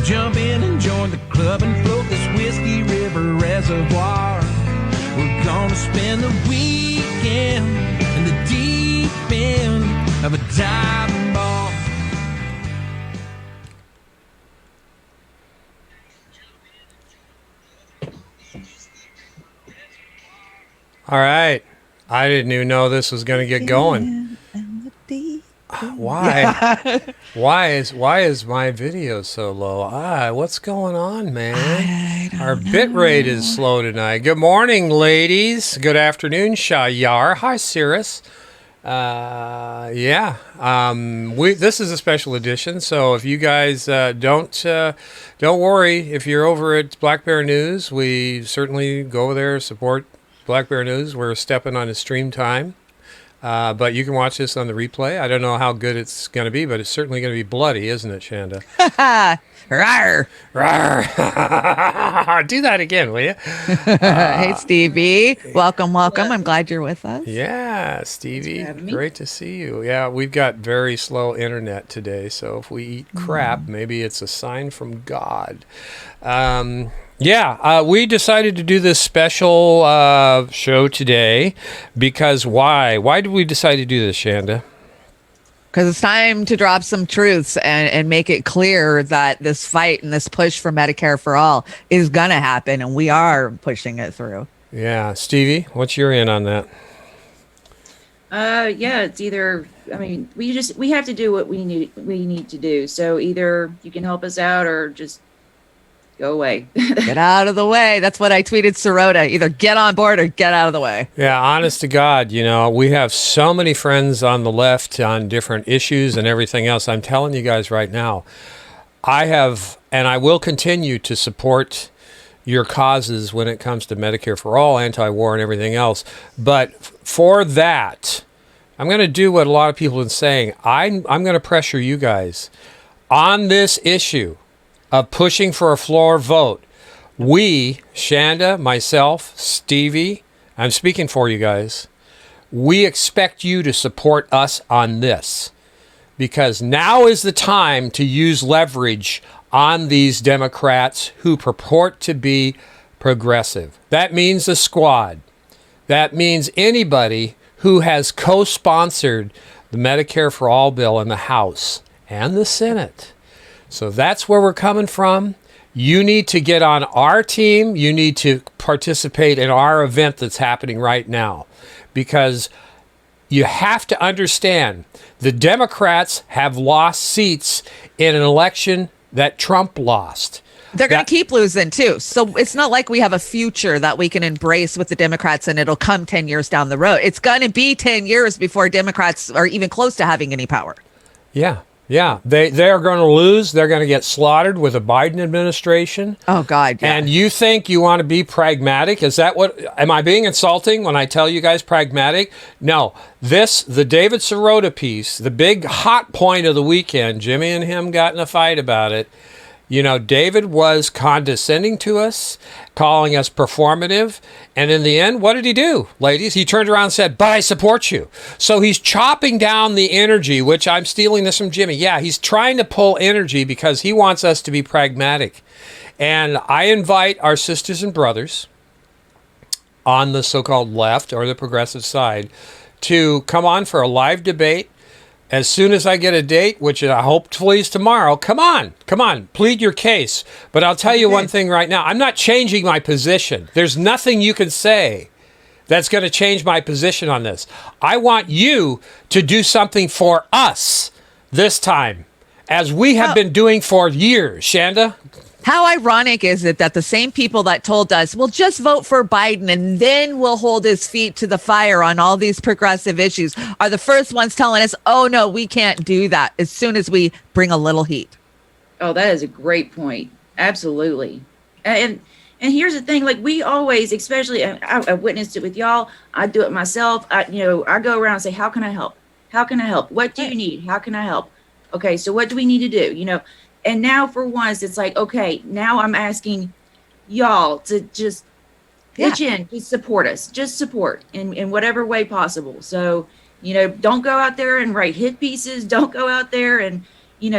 jump in and join the club and float this Whiskey River reservoir. We're gonna spend the weekend in the deep end of a diving bar. All right. I didn't even know this was going to get going. Why? Why is my video so low? What's going on, man? Our bit rate is slow tonight. Good morning, ladies. Good afternoon, Shayar. Hi, Cirrus. This is a special edition, so if you guys don't worry if you're over at Black Bear News. We certainly go over there, support Black Bear News. We're stepping on a stream time. But you can watch this on the replay. I don't know how good it's going to be, but it's certainly going to be bloody, isn't it, Shanda? Rawr. Rawr. Do that again, will you? Hey, Stevie. Welcome. I'm glad you're with us. Yeah, Stevie. Great to see you. Yeah, we've got very slow internet today, so if we eat crap, maybe it's a sign from God. We decided to do this special show today because why? Why did we decide to do this, Shanda? Because it's time to drop some truths and make it clear that this fight and this push for Medicare for all is going to happen, and we are pushing it through. Yeah. Stevie, what's your in on that? It's either, we have to do what we need to do. So either you can help us out or just go away. Get out of the way. That's what I tweeted Sirota. Either get on board or get out of the way. Yeah, honest to God, we have so many friends on the left on different issues and everything else. I'm telling you guys right now, I have, and I will continue to support your causes when it comes to Medicare for all, anti-war, and everything else. But for that, I'm going to do what a lot of people have been saying. I'm going to pressure you guys on this issue of pushing for a floor vote. We, Shanda, myself, Stevie, I'm speaking for you guys, we expect you to support us on this because now is the time to use leverage on these Democrats who purport to be progressive. That means the squad. That means anybody who has co-sponsored the Medicare for All bill in the House and the Senate. So that's where we're coming from. You need to get on our team. You need to participate in our event that's happening right now because you have to understand the Democrats have lost seats in an election that Trump lost. They're going to keep losing, too. So it's not like we have a future that we can embrace with the Democrats and it'll come 10 years down the road. It's going to be 10 years before Democrats are even close to having any power. Yeah. Yeah, they are going to lose. They're going to get slaughtered with a Biden administration. Oh, God, yeah. And you think you want to be pragmatic? Is that what, am I being insulting when I tell you guys pragmatic? No, the David Sirota piece, the big hot point of the weekend, Jimmy and him got in a fight about it. David was condescending to us, calling us performative. And in the end, what did he do, ladies? He turned around and said, but I support you. So he's chopping down the energy, which I'm stealing this from Jimmy. Yeah, he's trying to pull energy because he wants us to be pragmatic. And I invite our sisters and brothers on the so-called left or the progressive side to come on for a live debate. As soon as I get a date, which I hopefully is tomorrow, come on, plead your case. But I'll tell you one thing right now. I'm not changing my position. There's nothing you can say that's going to change my position on this. I want you to do something for us this time, as we have been doing for years. Shanda? How ironic is it that the same people that told us, well, just vote for Biden and then we'll hold his feet to the fire on all these progressive issues are the first ones telling us, oh, no, we can't do that as soon as we bring a little heat. Oh, that is a great point. Absolutely. And here's the thing, like we always, especially I witnessed it with y'all. I do it myself. I go around and say, how can I help? How can I help? What do you need? How can I help? Okay, so what do we need to do? And now for once, it's like, okay, now I'm asking y'all to just pitch in, just support us, just support in whatever way possible. So, don't go out there and write hit pieces. Don't go out there and,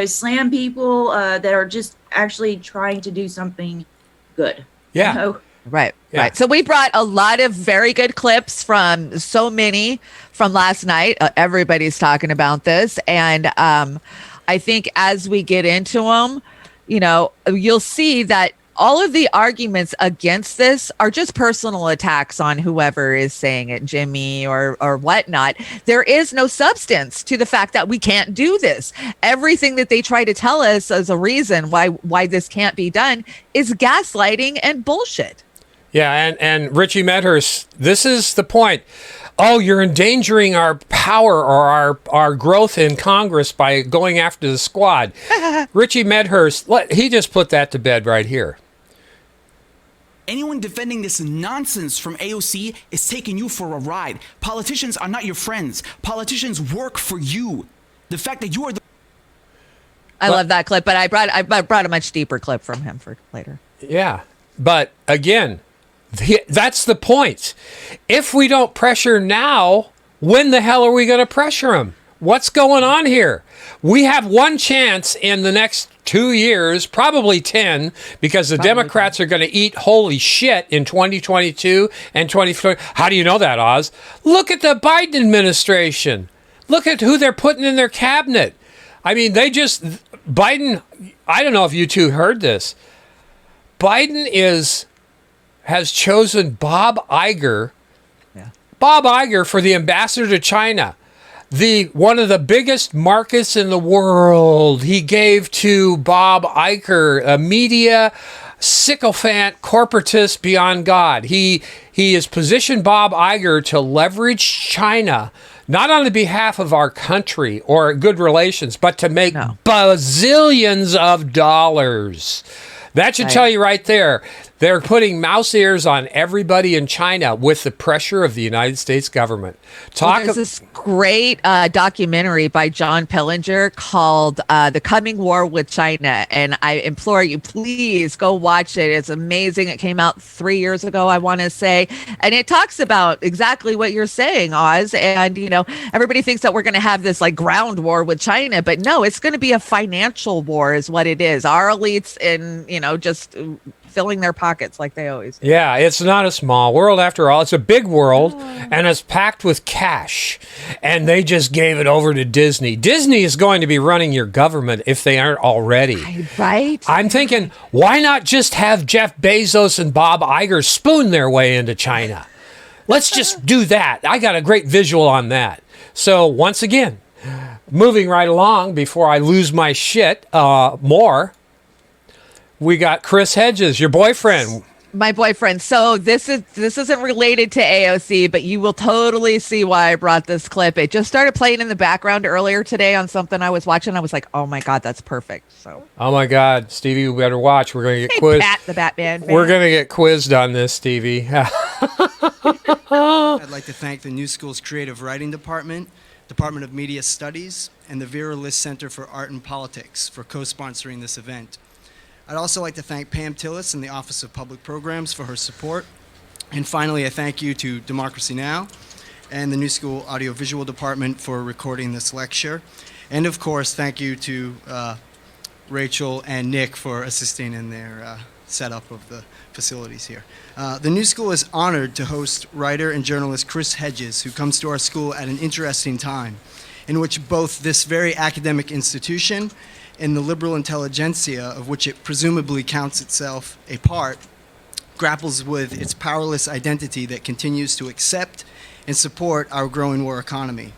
slam people that are just actually trying to do something good. Yeah. You know? Right. Yeah. Right. So we brought a lot of very good clips from so many from last night. Everybody's talking about this. And I think as we get into them, you'll see that all of the arguments against this are just personal attacks on whoever is saying it, Jimmy or whatnot. There is no substance to the fact that we can't do this. Everything that they try to tell us as a reason why this can't be done is gaslighting and bullshit. Yeah, and Richie Medhurst, this is the point. Oh, you're endangering our power or our growth in Congress by going after the squad. Richie Medhurst, he just put that to bed right here. Anyone defending this nonsense from AOC is taking you for a ride. Politicians are not your friends. Politicians work for you. The fact that you are the... I love that clip, but I brought a much deeper clip from him for later. Yeah, but again, that's the point. If we don't pressure now, when the hell are we going to pressure them? What's going on here? We have one chance in the next 2 years, probably 10, because the Democrats are going to eat holy shit in 2022 and 2020. How do you know that, Oz? Look at the Biden administration. Look at who they're putting in their cabinet. I mean, Biden, I don't know if you two heard this. Biden has chosen Bob Iger for the ambassador to China. One of the biggest markets in the world. He gave to Bob Iger, a media sycophant, corporatist beyond God. He has positioned Bob Iger to leverage China, not on the behalf of our country or good relations, but to make bazillions of dollars. That should tell you right there. They're putting mouse ears on everybody in China with the pressure of the United States government. There's this great documentary by John Pillinger called The Coming War with China. And I implore you, please go watch it. It's amazing. It came out 3 years ago, I want to say. And it talks about exactly what you're saying, Oz. And, everybody thinks that we're going to have this like ground war with China. But no, it's going to be a financial war is what it is. Our elites in, just filling their pockets like they always do. Yeah, it's not a small world after all. It's a big world, and it's packed with cash. And they just gave it over to Disney. Disney is going to be running your government if they aren't already. Right? I'm thinking, why not just have Jeff Bezos and Bob Iger spoon their way into China? Let's just do that. I got a great visual on that. So once again, moving right along before I lose my shit more, we got Chris Hedges, your boyfriend. My boyfriend. So this isn't related to AOC, but you will totally see why I brought this clip. It just started playing in the background earlier today on something I was watching. I was like, oh my God, that's perfect. So. Oh my God, Stevie, you better watch. We're going to get quizzed. Pat the Batman fan. We're going to get quizzed on this, Stevie. I'd like to thank the New School's Creative Writing Department, Department of Media Studies, and the Vera List Center for Art and Politics for co-sponsoring this event. I'd also like to thank Pam Tillis and the Office of Public Programs for her support. And finally, a thank you to Democracy Now! And the New School Audiovisual Department for recording this lecture. And of course, thank you to Rachel and Nick for assisting in their setup of the facilities here. The New School is honored to host writer and journalist Chris Hedges, who comes to our school at an interesting time, in which both this very academic institution and the liberal intelligentsia, of which it presumably counts itself a part, grapples with its powerless identity that continues to accept and support our growing war economy.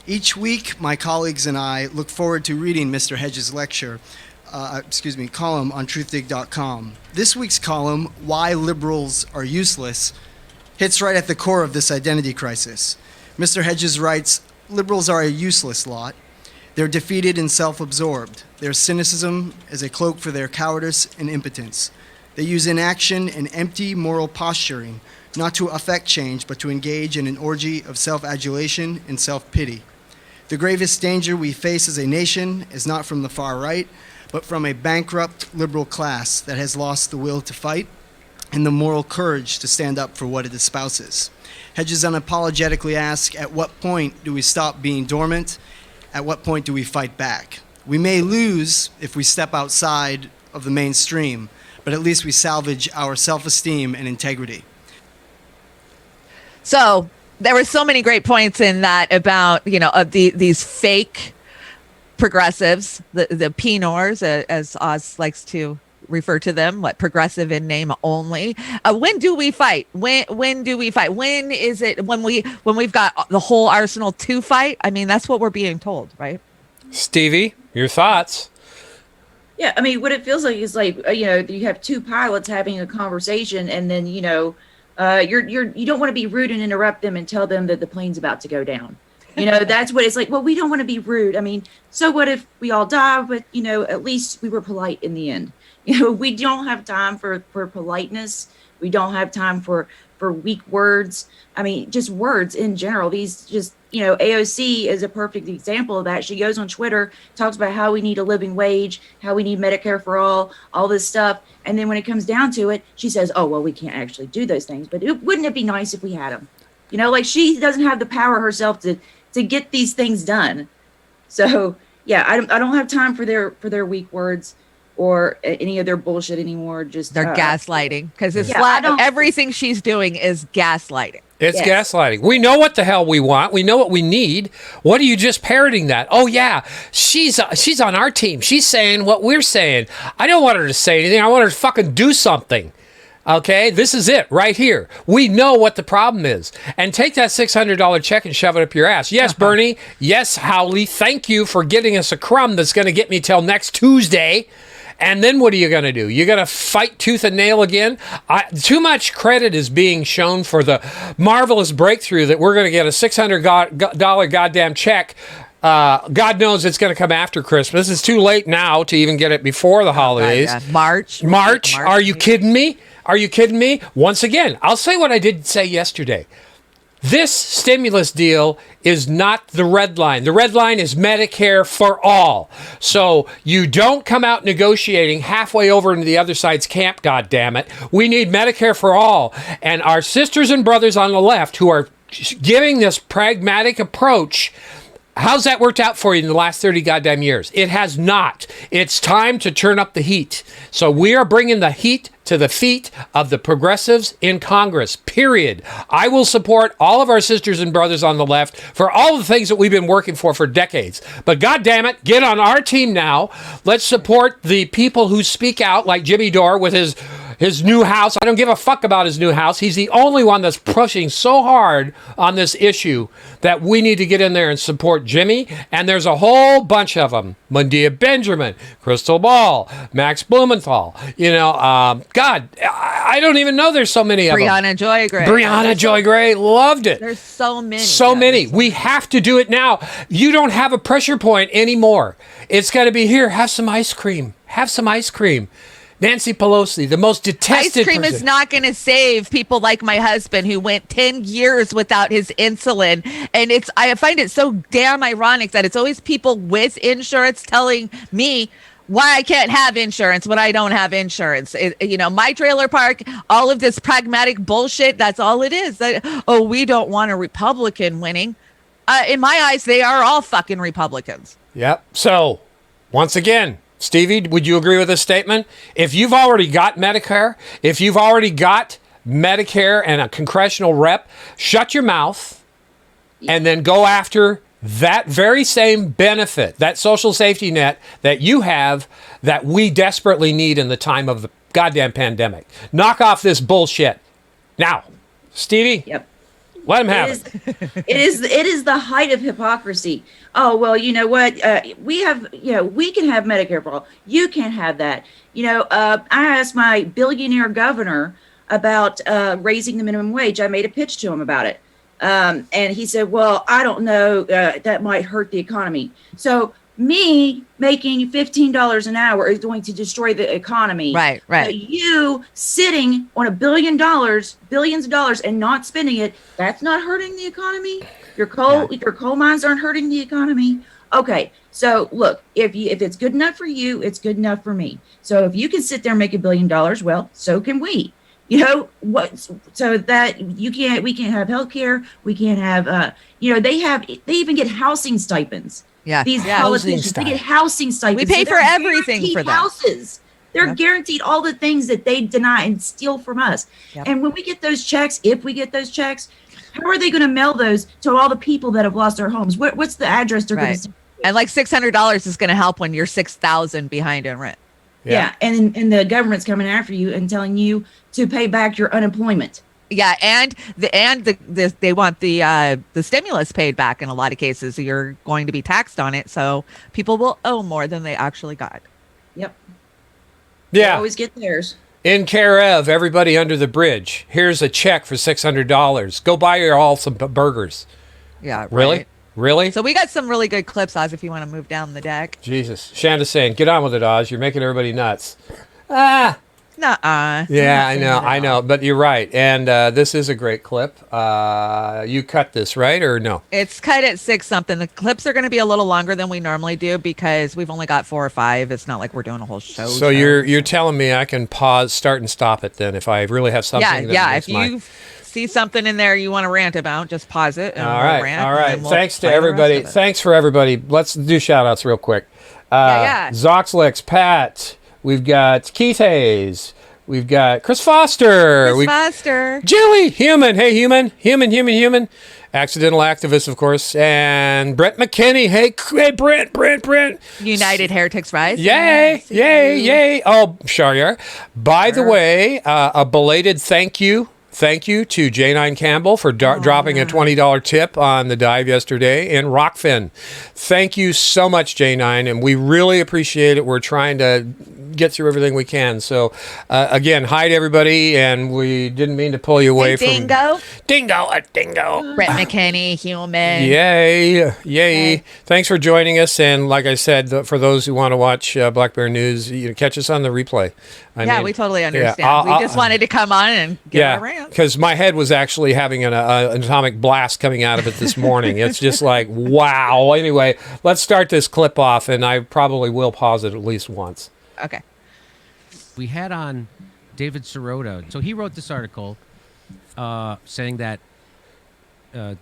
Each week, my colleagues and I look forward to reading Mr. Hedges' lecture, column on truthdig.com. This week's column, Why Liberals Are Useless, hits right at the core of this identity crisis. Mr. Hedges writes, liberals are a useless lot. They're defeated and self-absorbed. Their cynicism is a cloak for their cowardice and impotence. They use inaction and empty moral posturing, not to affect change, but to engage in an orgy of self-adulation and self-pity. The gravest danger we face as a nation is not from the far right, but from a bankrupt liberal class that has lost the will to fight and the moral courage to stand up for what it espouses. Hedges unapologetically asks, at what point do we stop being dormant? At what point do we fight back? We may lose if we step outside of the mainstream, but at least we salvage our self-esteem and integrity. So there were so many great points in that about, of these fake progressives, the PNORs, as Oz likes to refer to them, progressive in name only. When do we fight? When do we fight? When is it when we've got the whole arsenal to fight? I mean, that's what we're being told, right? Stevie, your thoughts? Yeah, I mean, what it feels like is like, you have two pilots having a conversation, and then, you don't want to be rude and interrupt them and tell them that the plane's about to go down. That's what it's like. Well, we don't want to be rude. I mean, so what if we all die? But, at least we were polite in the end. We don't have time for politeness. We don't have time for weak words. I mean, just words in general. These just, AOC is a perfect example of that. She goes on Twitter, talks about how we need a living wage, how we need Medicare for all this stuff. And then when it comes down to it, she says, oh, well, we can't actually do those things. But wouldn't it be nice if we had them? Like she doesn't have the power herself to get these things done. So, yeah, I don't have time for their weak words or any of their bullshit anymore. Just they're gaslighting, because it's everything she's doing is gaslighting. It's gaslighting. We know what the hell we want. We know what we need. What are you just parroting that? Oh, yeah, she's on our team. She's saying what we're saying. I don't want her to say anything. I want her to fucking do something. Okay, this is it right here. We know what the problem is. And take that $600 check and shove it up your ass. Yes, Bernie. Yes, Howley. Thank you for getting us a crumb that's going to get me till next Tuesday. And then what are you going to do? You're going to fight tooth and nail again? Too much credit is being shown for the marvelous breakthrough that we're going to get a $600 goddamn check. God knows it's going to come after Christmas. It's too late now to even get it before the holidays. March. Are you kidding me? Are you kidding me? Once again, I'll say what I did say yesterday. This stimulus deal is not the red line. The red line is Medicare for all. So you don't come out negotiating halfway over into the other side's camp, goddammit. We need Medicare for all. And our sisters and brothers on the left who are giving this pragmatic approach, how's that worked out for you in the last 30 goddamn years? It has not. It's time to turn up the heat. So we are bringing the heat to the feet of the progressives in Congress, period. I will support all of our sisters and brothers on the left for all the things that we've been working for decades. But goddammit, get on our team now. Let's support the people who speak out, like Jimmy Dore with his new house. I don't give a fuck about his new house. He's the only one that's pushing so hard on this issue that we need to get in there and support Jimmy. And there's a whole bunch of them. Mundia Benjamin, Crystal Ball, Max Blumenthal. God, I don't even know there's so many of them. Brianna Joy Gray loved it. There's so many. So many. We have to do it now. You don't have a pressure point anymore. It's got to be here. Have some ice cream. Have some ice cream. Nancy Pelosi, the most detested ice cream person. Is not going to save people like my husband who went 10 years without his insulin. And I find it so damn ironic that it's always people with insurance telling me why I can't have insurance when I don't have insurance. My trailer park, all of this pragmatic bullshit, that's all it is. We don't want a Republican winning. In my eyes, they are all fucking Republicans. Yep. So, once again, Stevie, would you agree with this statement? If you've already got Medicare, if you've already got Medicare and a congressional rep, shut your mouth and then go after that very same benefit, that social safety net that you have that we desperately need in the time of the goddamn pandemic. Knock off this bullshit. Now, Stevie, Yep. Let him have it. It is the height of hypocrisy. Oh, well, you know what? We can have Medicare for all. You can't have that. I asked my billionaire governor about raising the minimum wage. I made a pitch to him about it. And he said, well, I don't know, that might hurt the economy. So me making $15 an hour is going to destroy the economy. Right. But you sitting on billions of dollars and not spending it, that's not hurting the economy. Your coal mines aren't hurting the economy. Okay. So look, if it's good enough for you, it's good enough for me. So if you can sit there and make $1 billion, well, so can we. So that we can't have healthcare. We can't have, they even get housing stipends. Yeah. These politicians, they get housing stipends. We pay for everything for that. Houses. They're Yep. guaranteed all the things that they deny and steal from us. Yep. And when we get those checks, if we get those checks, how are they going to mail those to all the people that have lost their homes? What's the address they're going Right. to send? And like $600 is going to help when you're 6,000 behind in rent. Yeah. And the government's coming after you and telling you to pay back your unemployment. Yeah, and they want the stimulus paid back in a lot of cases. You're going to be taxed on it, so people will owe more than they actually got. Yep. They Yeah. always get theirs. In care of everybody under the bridge. Here's a check for $600. Go buy your all some burgers. Yeah, Really? right. Really? So we got some really good clips, Oz, if you want to move down the deck. Jesus. Shanda's saying, get on with it, Oz. You're making everybody nuts. Ah. Nuh-uh. Yeah, I know. But you're right. And this is a great clip. You cut this, right? Or no? It's cut at 6 something. The clips are going to be a little longer than we normally do because we've only got 4 or 5. It's not like we're doing a whole show. So you're telling me I can pause, start and stop it then if I really have something Yeah. makes If you see something in there you want to rant about, just pause it. And All we'll right. rant, All and right. then we'll Thanks to play the rest everybody. of it. Thanks for everybody. Let's do shout outs real quick. Yeah. Zoxlix, Pat. We've got Keith Hayes. We've got Chris Foster. Chris Foster. Julie, human. Hey, human. Accidental activist, of course. And Brent McKinney. Hey, Brent. United Heretics Rise. Yay. Oh, Sharyar. By the way, a belated thank you to J9 Campbell for dropping a $20 tip on the dive yesterday in Rockfin. Thank you so much, J9, and we really appreciate it. We're trying to get through everything we can. So, again, hi to everybody, and we didn't mean to pull you away from... Dingo. Dingo. Brett McKinney, human. Yay. Thanks for joining us. And like I said, for those who want to watch Black Bear News, catch us on the replay. I mean, We totally understand. yeah, We just wanted to come on and give our rant. because my head was actually having an atomic blast coming out of it this morning. It's just like, wow. Anyway, let's start this clip off, and I probably will pause it at least once. Okay. We had on David Sirota. So he wrote this article saying that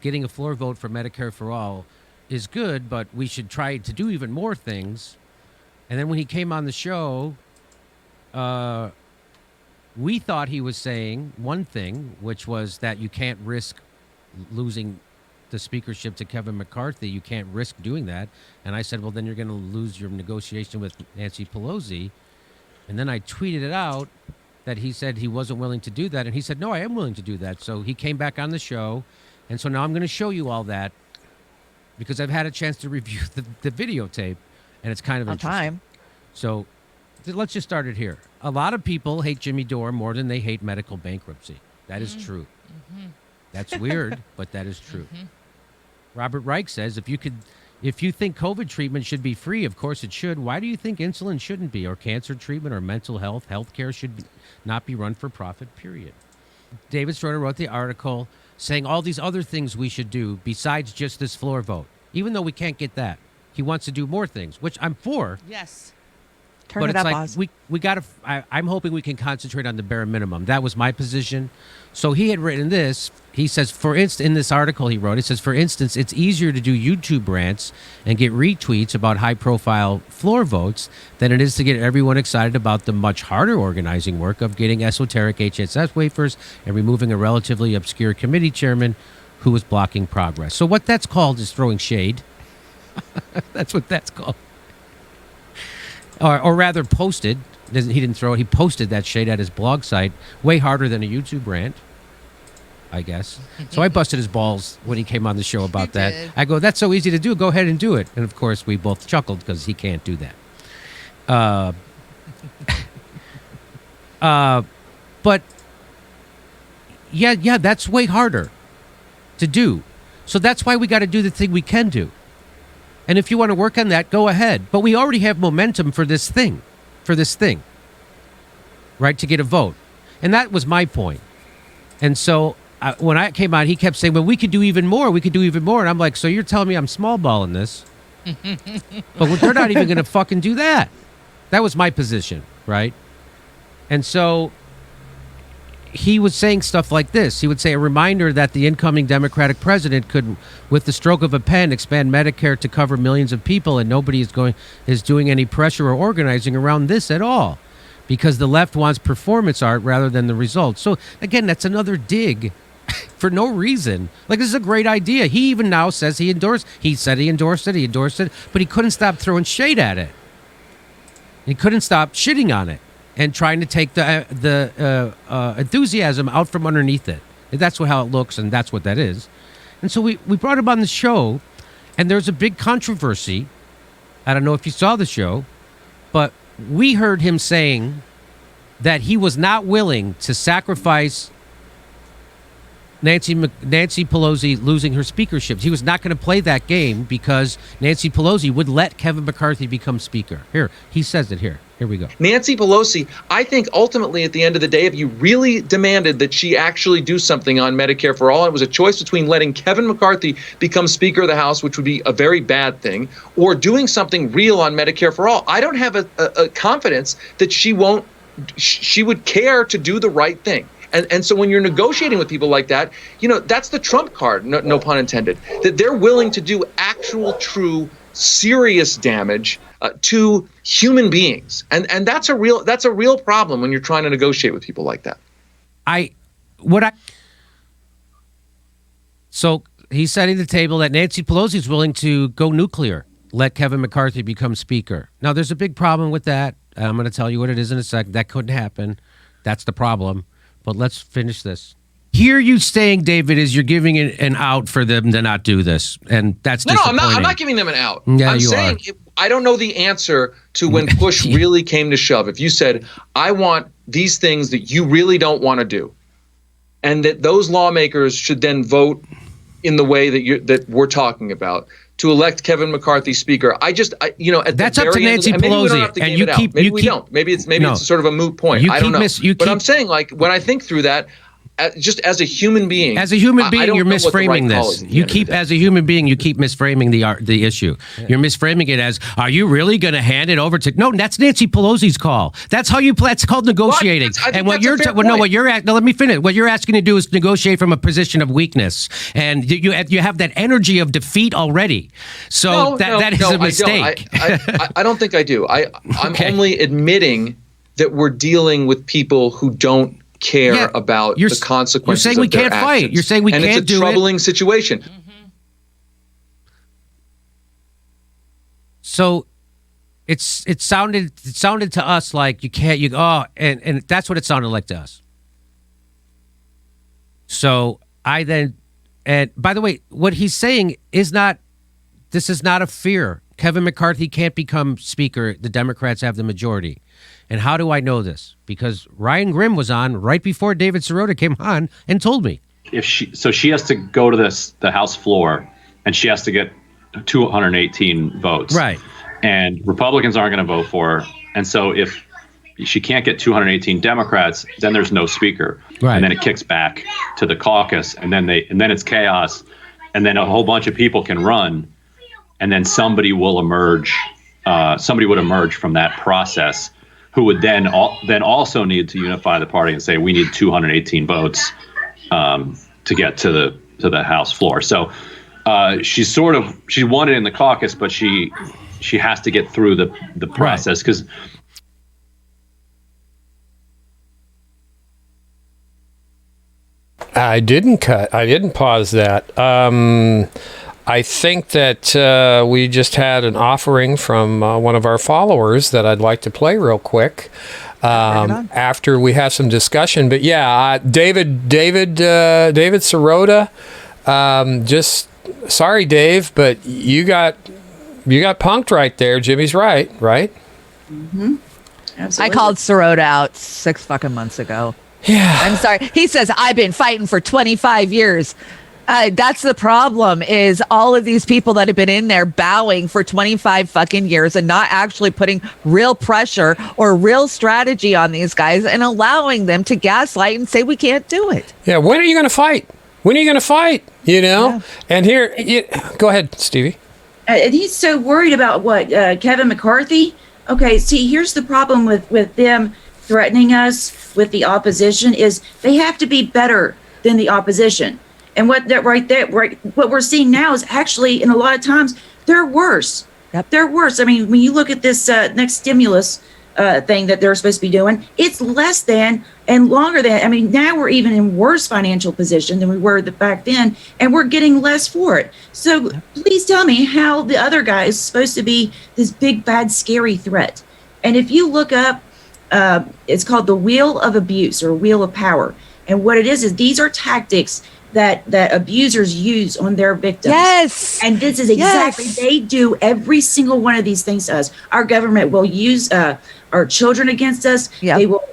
getting a floor vote for Medicare for all is good, but we should try to do even more things. And then when he came on the show, we thought he was saying one thing, which was that you can't risk losing the speakership to Kevin McCarthy. You can't risk doing that. And I said, well, then you're going to lose your negotiation with Nancy Pelosi. And then I tweeted it out that he said he wasn't willing to do that. And he said, no, I am willing to do that. So he came back on the show. And so now I'm going to show you all that because I've had a chance to review the videotape. And it's kind of interesting. Time. So let's just start it here. A lot of people hate Jimmy Dore more than they hate medical bankruptcy. That is true. That's weird, but that is true. Robert Reich says, if you think COVID treatment should be free, of course it should. Why do you think insulin shouldn't be, or cancer treatment, or mental health care should not be run for profit, period? David Stroder wrote the article saying all these other things we should do besides just this floor vote, even though we can't get that. He wants to do more things, which I'm for. Yes. Turn But it it's up, like Oz. we got to. I'm hoping we can concentrate on the bare minimum. That was my position. So he had written this. He says, for instance, in this article he wrote, it says, for instance, it's easier to do YouTube rants and get retweets about high-profile floor votes than it is to get everyone excited about the much harder organizing work of getting esoteric HSS wafers and removing a relatively obscure committee chairman who was blocking progress. So what that's called is throwing shade. That's what that's called. Or rather posted. He didn't throw it. He posted that shade at his blog site way harder than a YouTube rant, I guess. So I busted his balls when he came on the show about that. did. I go, that's so easy to do. Go ahead and do it. And, of course, we both chuckled because he can't do that. But, yeah, that's way harder to do. So that's why we got to do the thing we can do. And if you want to work on that, go ahead. But we already have momentum for this thing, right, to get a vote. And that was my point. And so when I came out, he kept saying, well, we could do even more. And I'm like, so you're telling me I'm small balling this? But they're not even going to fucking do that. That was my position, right? And so he was saying stuff like this. He would say a reminder that the incoming Democratic president could, with the stroke of a pen, expand Medicare to cover millions of people, and nobody is doing any pressure or organizing around this at all. because the left wants performance art rather than the results. So again, that's another dig for no reason. Like, this is a great idea. He even now says he endorsed. He said he endorsed it, but he couldn't stop throwing shade at it. He couldn't stop shitting on it and trying to take the enthusiasm out from underneath it. That's how it looks, and that's what that is. And so we brought him on the show, and there's a big controversy. I don't know if you saw the show, but we heard him saying that he was not willing to sacrifice Nancy Pelosi losing her speakerships. He was not going to play that game because Nancy Pelosi would let Kevin McCarthy become speaker. Here, he says it here. Here we go. Nancy Pelosi, I think ultimately at the end of the day, if you really demanded that she actually do something on Medicare for all, it was a choice between letting Kevin McCarthy become Speaker of the House, which would be a very bad thing, or doing something real on Medicare for all. I don't have a confidence that she would care to do the right thing. And so when you're negotiating with people like that, that's the trump card, no pun intended, that they're willing to do actual, true, serious damage to human beings. And that's a real problem when you're trying to negotiate with people like that. So he's setting the table that Nancy Pelosi is willing to go nuclear, let Kevin McCarthy become speaker. Now, there's a big problem with that. I'm going to tell you what it is in a second. That couldn't happen. That's the problem. But let's finish this. Here you saying, David, is you're giving an out for them to not do this, and that's disappointing. No, I'm not giving them an out. Yeah, I'm saying I don't know the answer to when push really came to shove. If you said, I want these things that you really don't want to do, and that those lawmakers should then vote in the way that we're talking about to elect Kevin McCarthy speaker. That's up to Nancy Pelosi, maybe we don't have to game it out. Maybe we don't. Maybe it's sort of a moot point. I don't know. But I'm saying, like, when I think through that, just as a human being, you're misframing this. As a human being, you keep misframing the issue. Yeah. You're misframing it as, are you really going to hand it over to? No, that's Nancy Pelosi's call. That's how you play. It's called negotiating. Let me finish. What you're asking to do is negotiate from a position of weakness, and you have that energy of defeat already. So that is a mistake. I don't think I do. I'm only admitting that we're dealing with people who don't care about the consequences. You're saying we can't fight. You're saying we can't do it. And it's a troubling situation. Mm-hmm. So it sounded to us like you can't. And that's what it sounded like to us. So and by the way, what he's saying is not. This is not a fear. Kevin McCarthy can't become speaker. The Democrats have the majority. And how do I know this? Because Ryan Grimm was on right before David Sirota came on and told me. She has to go to the House floor, and she has to get 218 votes. Right. And Republicans aren't going to vote for her. And so if she can't get 218 Democrats, then there's no speaker. Right. And then it kicks back to the caucus, and then it's chaos, and then a whole bunch of people can run, and then somebody will emerge. Somebody would emerge from that process, who would then also need to unify the party and say, we need 218 votes to get to the House floor. So she won it in the caucus, but she has to get through the process because. I didn't pause that. I think that we just had an offering from one of our followers that I'd like to play real quick after we have some discussion. But yeah, David Sirota, just sorry, Dave, but you got punked right there. Jimmy's right? Mm-hmm. Absolutely. I called Sirota out 6 fucking months ago. Yeah. I'm sorry. He says, I've been fighting for 25 years. That's the problem, is all of these people that have been in there bowing for 25 fucking years and not actually putting real pressure or real strategy on these guys and allowing them to gaslight and say we can't do it. Yeah. When are you going to fight? Yeah. And here, go ahead, Stevie. And he's so worried about what, Kevin McCarthy? Okay, see, here's the problem with them threatening us with the opposition is they have to be better than the opposition. And what we're seeing now is actually, in a lot of times, they're worse. Yep. They're worse. I mean, when you look at this next stimulus thing that they're supposed to be doing. It's less than and longer than. I mean, now we're even in worse financial position than we were back then, and we're getting less for it. So please tell me how the other guy is supposed to be this big, bad, scary threat. And if you look up, it's called the Wheel of Abuse or Wheel of Power. And what it is these are tactics that abusers use on their victims. Yes. And this is exactly, they do every single one of these things to us. Our government will use our children against us. Yep. They will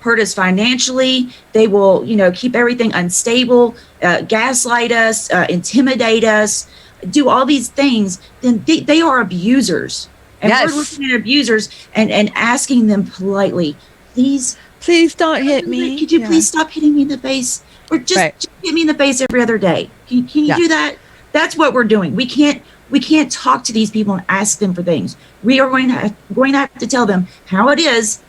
hurt us financially. They will, keep everything unstable, gaslight us, intimidate us, do all these things. Then they are abusers. And we're looking at abusers and asking them politely, please don't hit me. Could you please stop hitting me in the face? Or just hit me in the face every other day. Can you do that? That's what we're doing. We can't talk to these people and ask them for things. We are going to have to tell them how it is,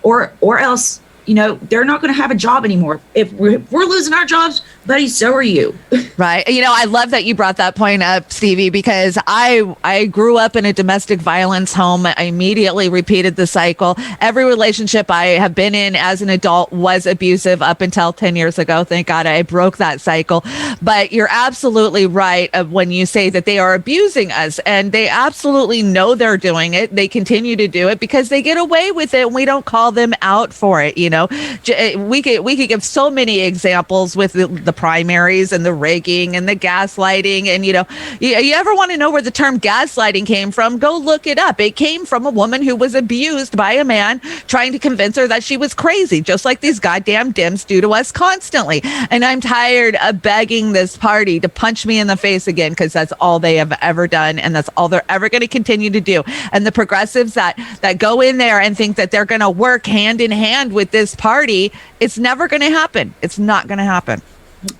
or else, they're not going to have a job anymore. If we're losing our jobs, buddy, so are you. Right. I love that you brought that point up, Stevie, because I grew up in a domestic violence home. I immediately repeated the cycle. Every relationship I have been in as an adult was abusive up until 10 years ago. Thank God I broke that cycle. But you're absolutely right when you say that they are abusing us, and they absolutely know they're doing it. They continue to do it because they get away with it, and we don't call them out for it. We could give so many examples with the primaries and the rigging and the gaslighting. And, you ever want to know where the term gaslighting came from? Go look it up. It came from a woman who was abused by a man trying to convince her that she was crazy, just like these goddamn Dems do to us constantly. And I'm tired of begging this party to punch me in the face again, because that's all they have ever done. And that's all they're ever going to continue to do. And the progressives that go in there and think that they're going to work hand in hand with this party, it's never going to happen. It's not going to happen.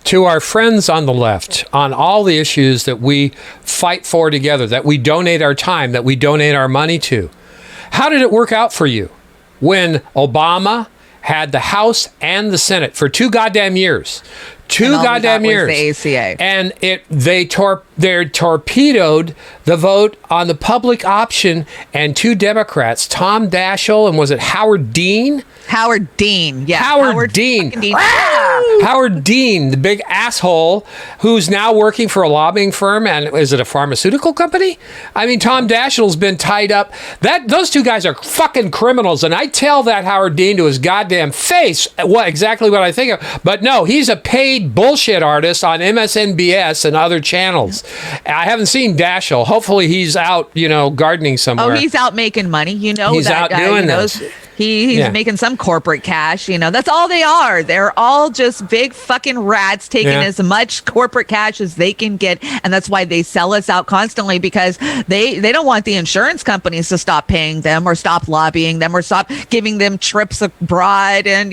To our friends on the left, on all the issues that we fight for together, that we donate our time, that we donate our money to, how did it work out for you when Obama had the House and the Senate for 2 goddamn years? 2 goddamn years. The ACA. And they torpedoed the vote on the public option, and 2 Democrats, Tom Daschle and was it Howard Dean? Howard Dean, yeah. Howard Dean. Howard Dean, the big asshole who's now working for a lobbying firm, and is it a pharmaceutical company? I mean, Tom Daschle's been tied up. Those 2 guys are fucking criminals, and I tell that Howard Dean to his goddamn face exactly what I think of. But no, he's a paid bullshit artist on MSNBS and other channels. I haven't seen Daschle. Hopefully he's out, gardening somewhere. Oh, he's out making money. He's that out guy, doing this. He's making some corporate cash. That's all they are. They're all just big fucking rats taking as much corporate cash as they can get. And that's why they sell us out constantly, because they don't want the insurance companies to stop paying them or stop lobbying them or stop giving them trips abroad and,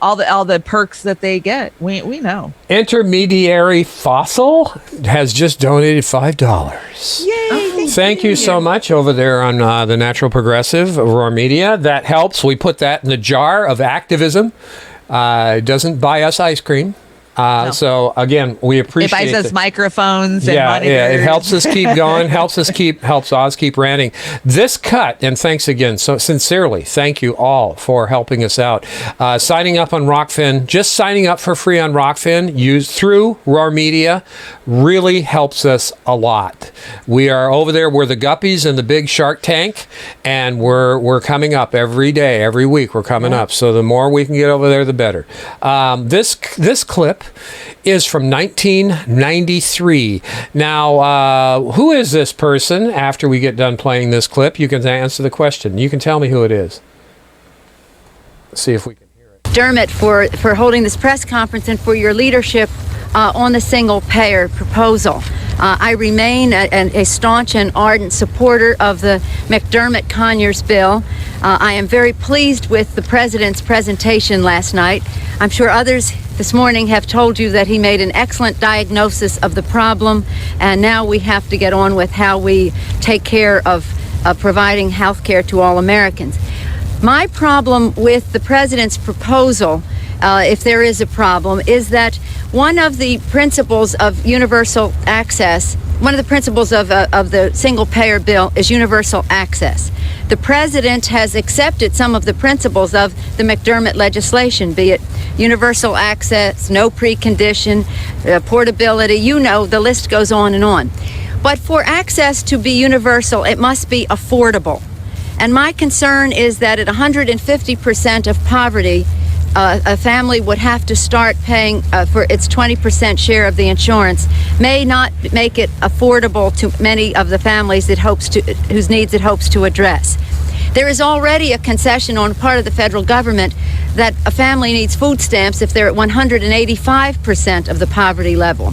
all the perks that they get. We know. Intermediary Fossil has just donated $5. Yay! Thank you so much over there on the Natural Progressive Roar Media. That helps. We put that in the jar of activism. It doesn't buy us ice cream. No. So again, we appreciate it. Buys us microphones and monitors. Yeah, it helps us keep going, helps Oz keep ranting. This cut, and thanks again, so sincerely, thank you all for helping us out. Signing up on Rockfin, just signing up for free on Rockfin, used through Roar Media, really helps us a lot. We are over there, we're the guppies in the big Shark Tank, and we're coming up every day, every week we're coming up. So the more we can get over there, the better. This clip is from 1993. Now, who is this person? After we get done playing this clip, you can answer the question. You can tell me who it is. Let's see if we can hear it. Dermot, for holding this press conference and for your leadership on the single-payer proposal. I remain a staunch and ardent supporter of the McDermott-Conyers bill. I am very pleased with the president's presentation last night. I'm sure others this morning have told you that he made an excellent diagnosis of the problem, and now we have to get on with how we take care of providing health care to all Americans. My problem with the president's proposal, if there is a problem, is that one of the principles of universal access, one of the principles of the single-payer bill is universal access. the president has accepted some of the principles of the McDermott legislation, be it universal access, no precondition, portability, the list goes on and on. But for access to be universal, it must be affordable. And my concern is that at 150% of poverty, a family would have to start paying for its 20% share of the insurance, may not make it affordable to many of the families whose needs it hopes to address. There is already a concession on the part of the federal government that a family needs food stamps if they're at 185% of the poverty level.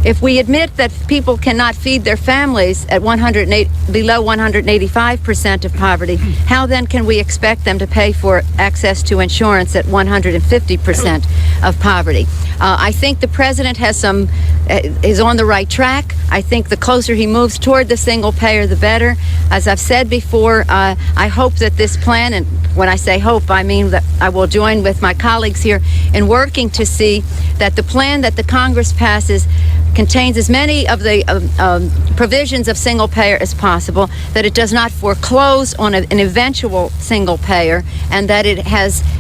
If we admit that people cannot feed their families at below 185% of poverty, how then can we expect them to pay for access to insurance at 150% of poverty? I think the president is on the right track. I think the closer he moves toward the single payer, the better. As I've said before, I hope that this plan, and when I say hope, I mean that I will join with my colleagues here in working to see that the plan that the Congress passes contains as many of the provisions of single payer as possible, that it does not foreclose on an eventual single payer, and that it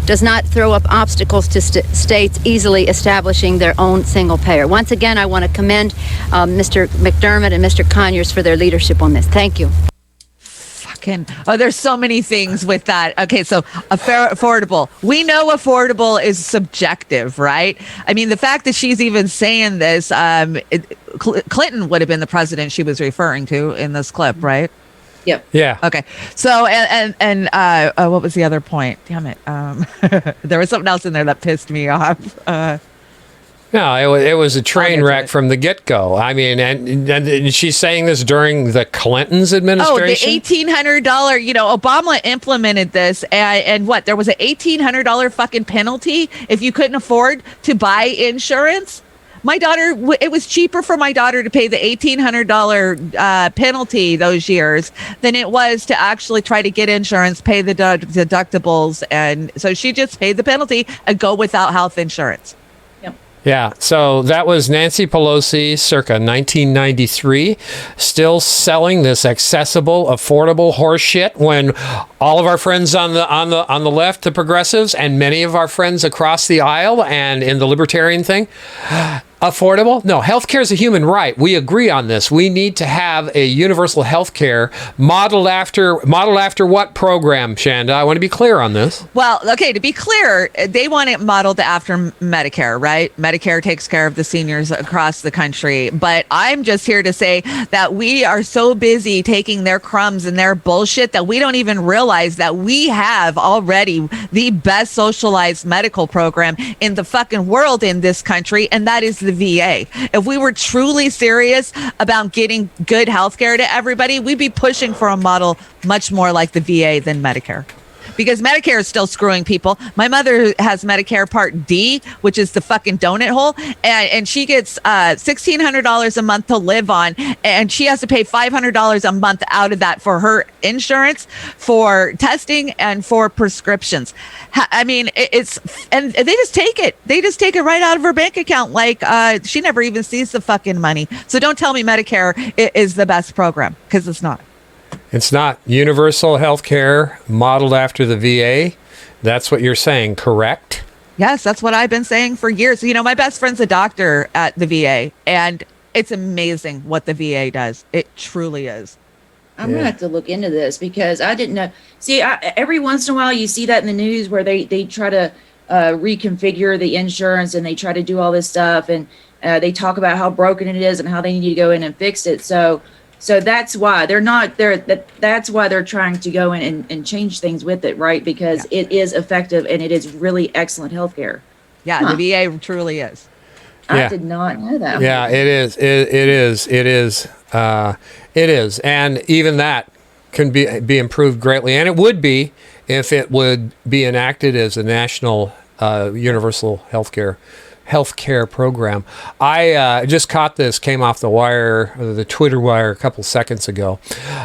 does not throw up obstacles to states easily establishing their own single payer. Once again, I want to commend Mr. McDermott and Mr. Conyers for their leadership on this. Thank you. There's so many things with that. Okay, so affordable. We know affordable is subjective, right? I mean, the fact that she's even saying this, Clinton would have been the president she was referring to in this clip, right? Yep. Yeah. Okay. So and what was the other point? Damn it. There was something else in there that pissed me off. No, it was a train wreck from the get-go. I mean, and she's saying this during the Clinton's administration. Oh, the $1,800, Obama implemented this, and what? There was an $1,800 fucking penalty if you couldn't afford to buy insurance. My daughter, it was cheaper for my daughter to pay the $1,800 penalty those years than it was to actually try to get insurance, pay the deductibles, and so she just paid the penalty and go without health insurance. Yeah, so that was Nancy Pelosi circa 1993, still selling this accessible, affordable horse shit when all of our friends on the left, the progressives, and many of our friends across the aisle and in the libertarian thing, affordable? No, healthcare is a human right. We agree on this. We need to have a universal healthcare modeled after what program, Shanda? I want to be clear on this. Well, okay, to be clear, they want it modeled after Medicare, right? Medicare takes care of the seniors across the country. But I'm just here to say that we are so busy taking their crumbs and their bullshit that we don't even realize that we have already the best socialized medical program in the fucking world in this country, and that is the VA. If we were truly serious about getting good health care to everybody, we'd be pushing for a model much more like the VA than Medicare. Because Medicare is still screwing people. My mother has Medicare Part D, which is the fucking donut hole, and she gets $1,600 a month to live on, and she has to pay $500 a month out of that for her insurance, for testing, and for prescriptions. I mean, and they just take it. They just take it right out of her bank account, like she never even sees the fucking money. So don't tell me Medicare is the best program, because it's not. It's not. Universal health care modeled after the VA. That's what you're saying, correct? Yes, that's what I've been saying for years. My best friend's a doctor at the VA, and it's amazing what the VA does. It truly is. I'm going to have to look into this because I didn't know. See, every once in a while you see that in the news where they try to reconfigure the insurance and they try to do all this stuff, and they talk about how broken it is and how they need to go in and fix it. So that's why that's why they're trying to go in and change things with it, right? Because it is effective and it is really excellent healthcare. Yeah, the VA truly is. I did not know that. Yeah, it is. It is. And even that can be improved greatly. And it would be if it would be enacted as a national universal healthcare program. I just caught this, came off the wire, the Twitter wire a couple seconds ago.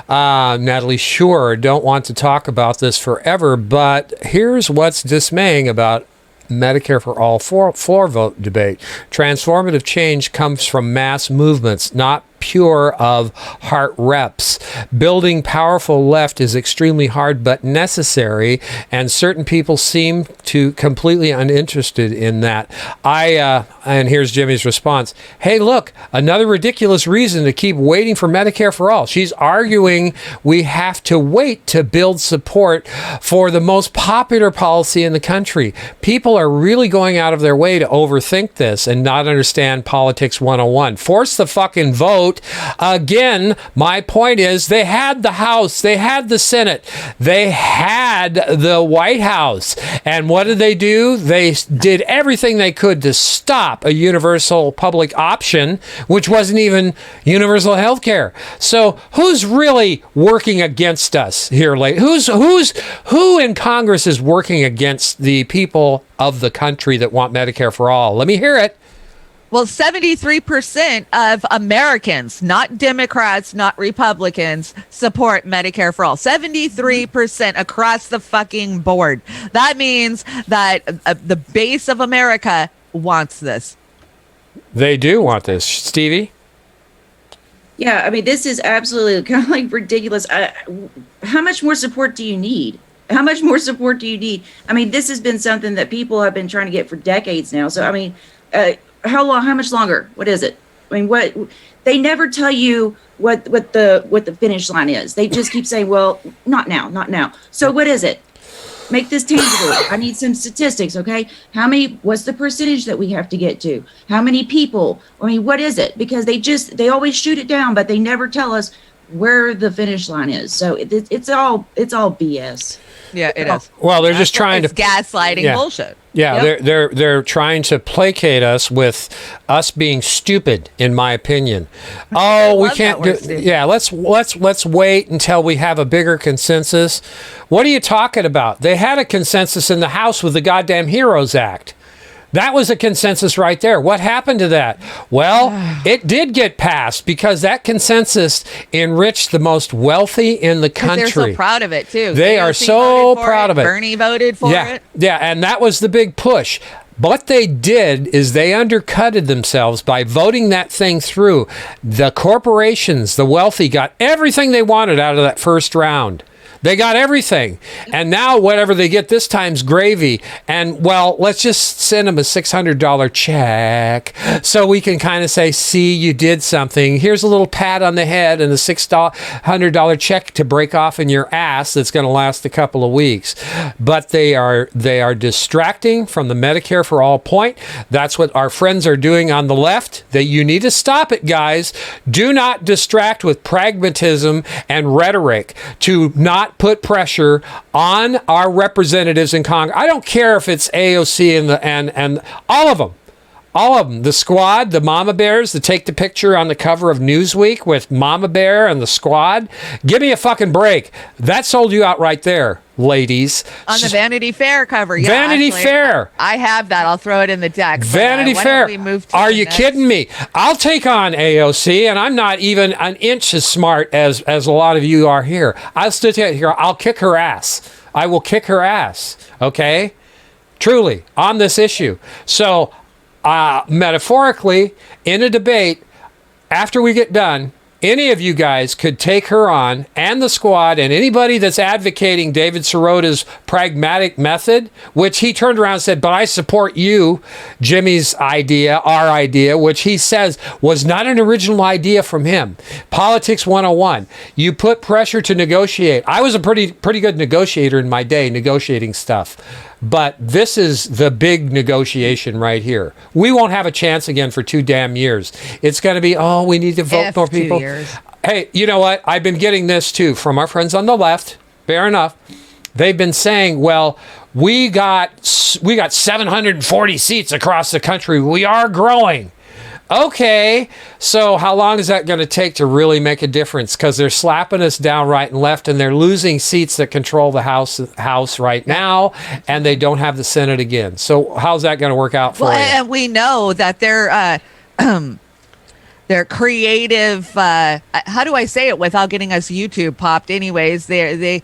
Natalie, sure, don't want to talk about this forever, but here's what's dismaying about Medicare for All floor vote debate. Transformative change comes from mass movements, not pure of heart reps. Building powerful left is extremely hard but necessary, and certain people seem to completely uninterested in that. And here's Jimmy's response. Hey, look, another ridiculous reason to keep waiting for Medicare for all. She's arguing we have to wait to build support for the most popular policy in the country. People are really going out of their way to overthink this and not understand politics 101. Force the fucking vote. Again, my point is they had the House, they had the Senate, they had the White House. And what did they do? They did everything they could to stop a universal public option, which wasn't even universal health care. So who's really working against us here lately? Who in Congress is working against the people of the country that want Medicare for all? Let me hear it. Well, 73% of Americans, not Democrats, not Republicans, support Medicare for all. 73% across the fucking board. That means that the base of America wants this. They do want this. Stevie? Yeah, I mean, this is absolutely kind of like ridiculous. How much more support do you need? How much more support do you need? I mean, this has been something that people have been trying to get for decades now. So, I mean, how long? How much longer? What is it? I mean, what? They never tell you what the finish line is. They just keep saying, "Well, not now, not now." So, what is it? Make this tangible. I need some statistics, okay? What's the percentage that we have to get to? How many people? I mean, what is it? Because they always shoot it down, but they never tell us where the finish line is. So it's all BS. Yeah, it is. Well, they're just trying to gaslighting bullshit. Yeah, Yep. they're trying to placate us with us being stupid, in my opinion. Oh, we can't do. Yeah, let's wait until we have a bigger consensus. What are you talking about? They had a consensus in the House with the goddamn HEROES Act. That was a consensus right there. What happened to that? Well, it did get passed because that consensus enriched the most wealthy in the country. They're so proud of it, too. They are so proud of it. Bernie voted for it. Yeah, and that was the big push. What they did is they undercutted themselves by voting that thing through. The corporations, the wealthy, got everything they wanted out of that first round. They got everything. And now whatever they get this time's gravy. And, well, let's just send them a $600 check so we can kind of say, see, you did something. Here's a little pat on the head and a $600 check to break off in your ass that's going to last a couple of weeks. But they are distracting from the Medicare for all point. That's what our friends are doing on the left. That you need to stop it, guys. Do not distract with pragmatism and rhetoric to not put pressure on our representatives in Congress. I don't care if it's AOC and all of them, the squad, the mama bears that take the picture on the cover of Newsweek with Mama Bear and the squad. Give me a fucking break. That sold you out right there, ladies. On the Vanity Fair cover. Yeah, Vanity Fair. I have that. I'll throw it in the deck. Vanity Fair. Are you kidding me? I'll take on AOC, and I'm not even an inch as smart as a lot of you are here. I'll still tell you here, I'll kick her ass. I will kick her ass. Okay? Truly, on this issue. So, metaphorically, in a debate, after we get done, any of you guys could take her on and the squad and anybody that's advocating David Sirota's pragmatic method, which he turned around and said, but I support you, Jimmy's idea, our idea, which he says was not an original idea from him. Politics 101. You put pressure to negotiate. I was a pretty good negotiator in my day, negotiating stuff. But this is the big negotiation right here. We won't have a chance again for 2 damn years. It's going to be, we need to vote more people. 2 years. Hey, you know what? I've been getting this too from our friends on the left. Fair enough. They've been saying, well, we got 740 seats across the country. We are growing. Okay, so how long is that going to take to really make a difference? Because they're slapping us down right and left, and they're losing seats that control the House right now, and they don't have the Senate again. So how's that going to work out for you? And we know that they're their creative, how do I say it without getting us YouTube popped? Anyways, they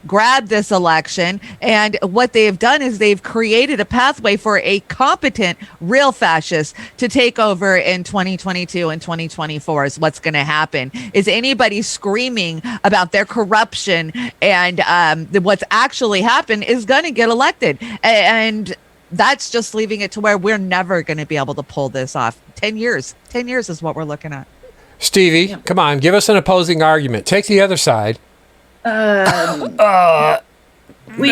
grabbed this election, and what they have done is they've created a pathway for a competent real fascist to take over in 2022 and 2024 is what's going to happen. Is anybody screaming about their corruption and what's actually happened is going to get elected. And that's just leaving it to where we're never going to be able to pull this off. 10 years is what we're looking at. Stevie, come on, give us an opposing argument. Take the other side. We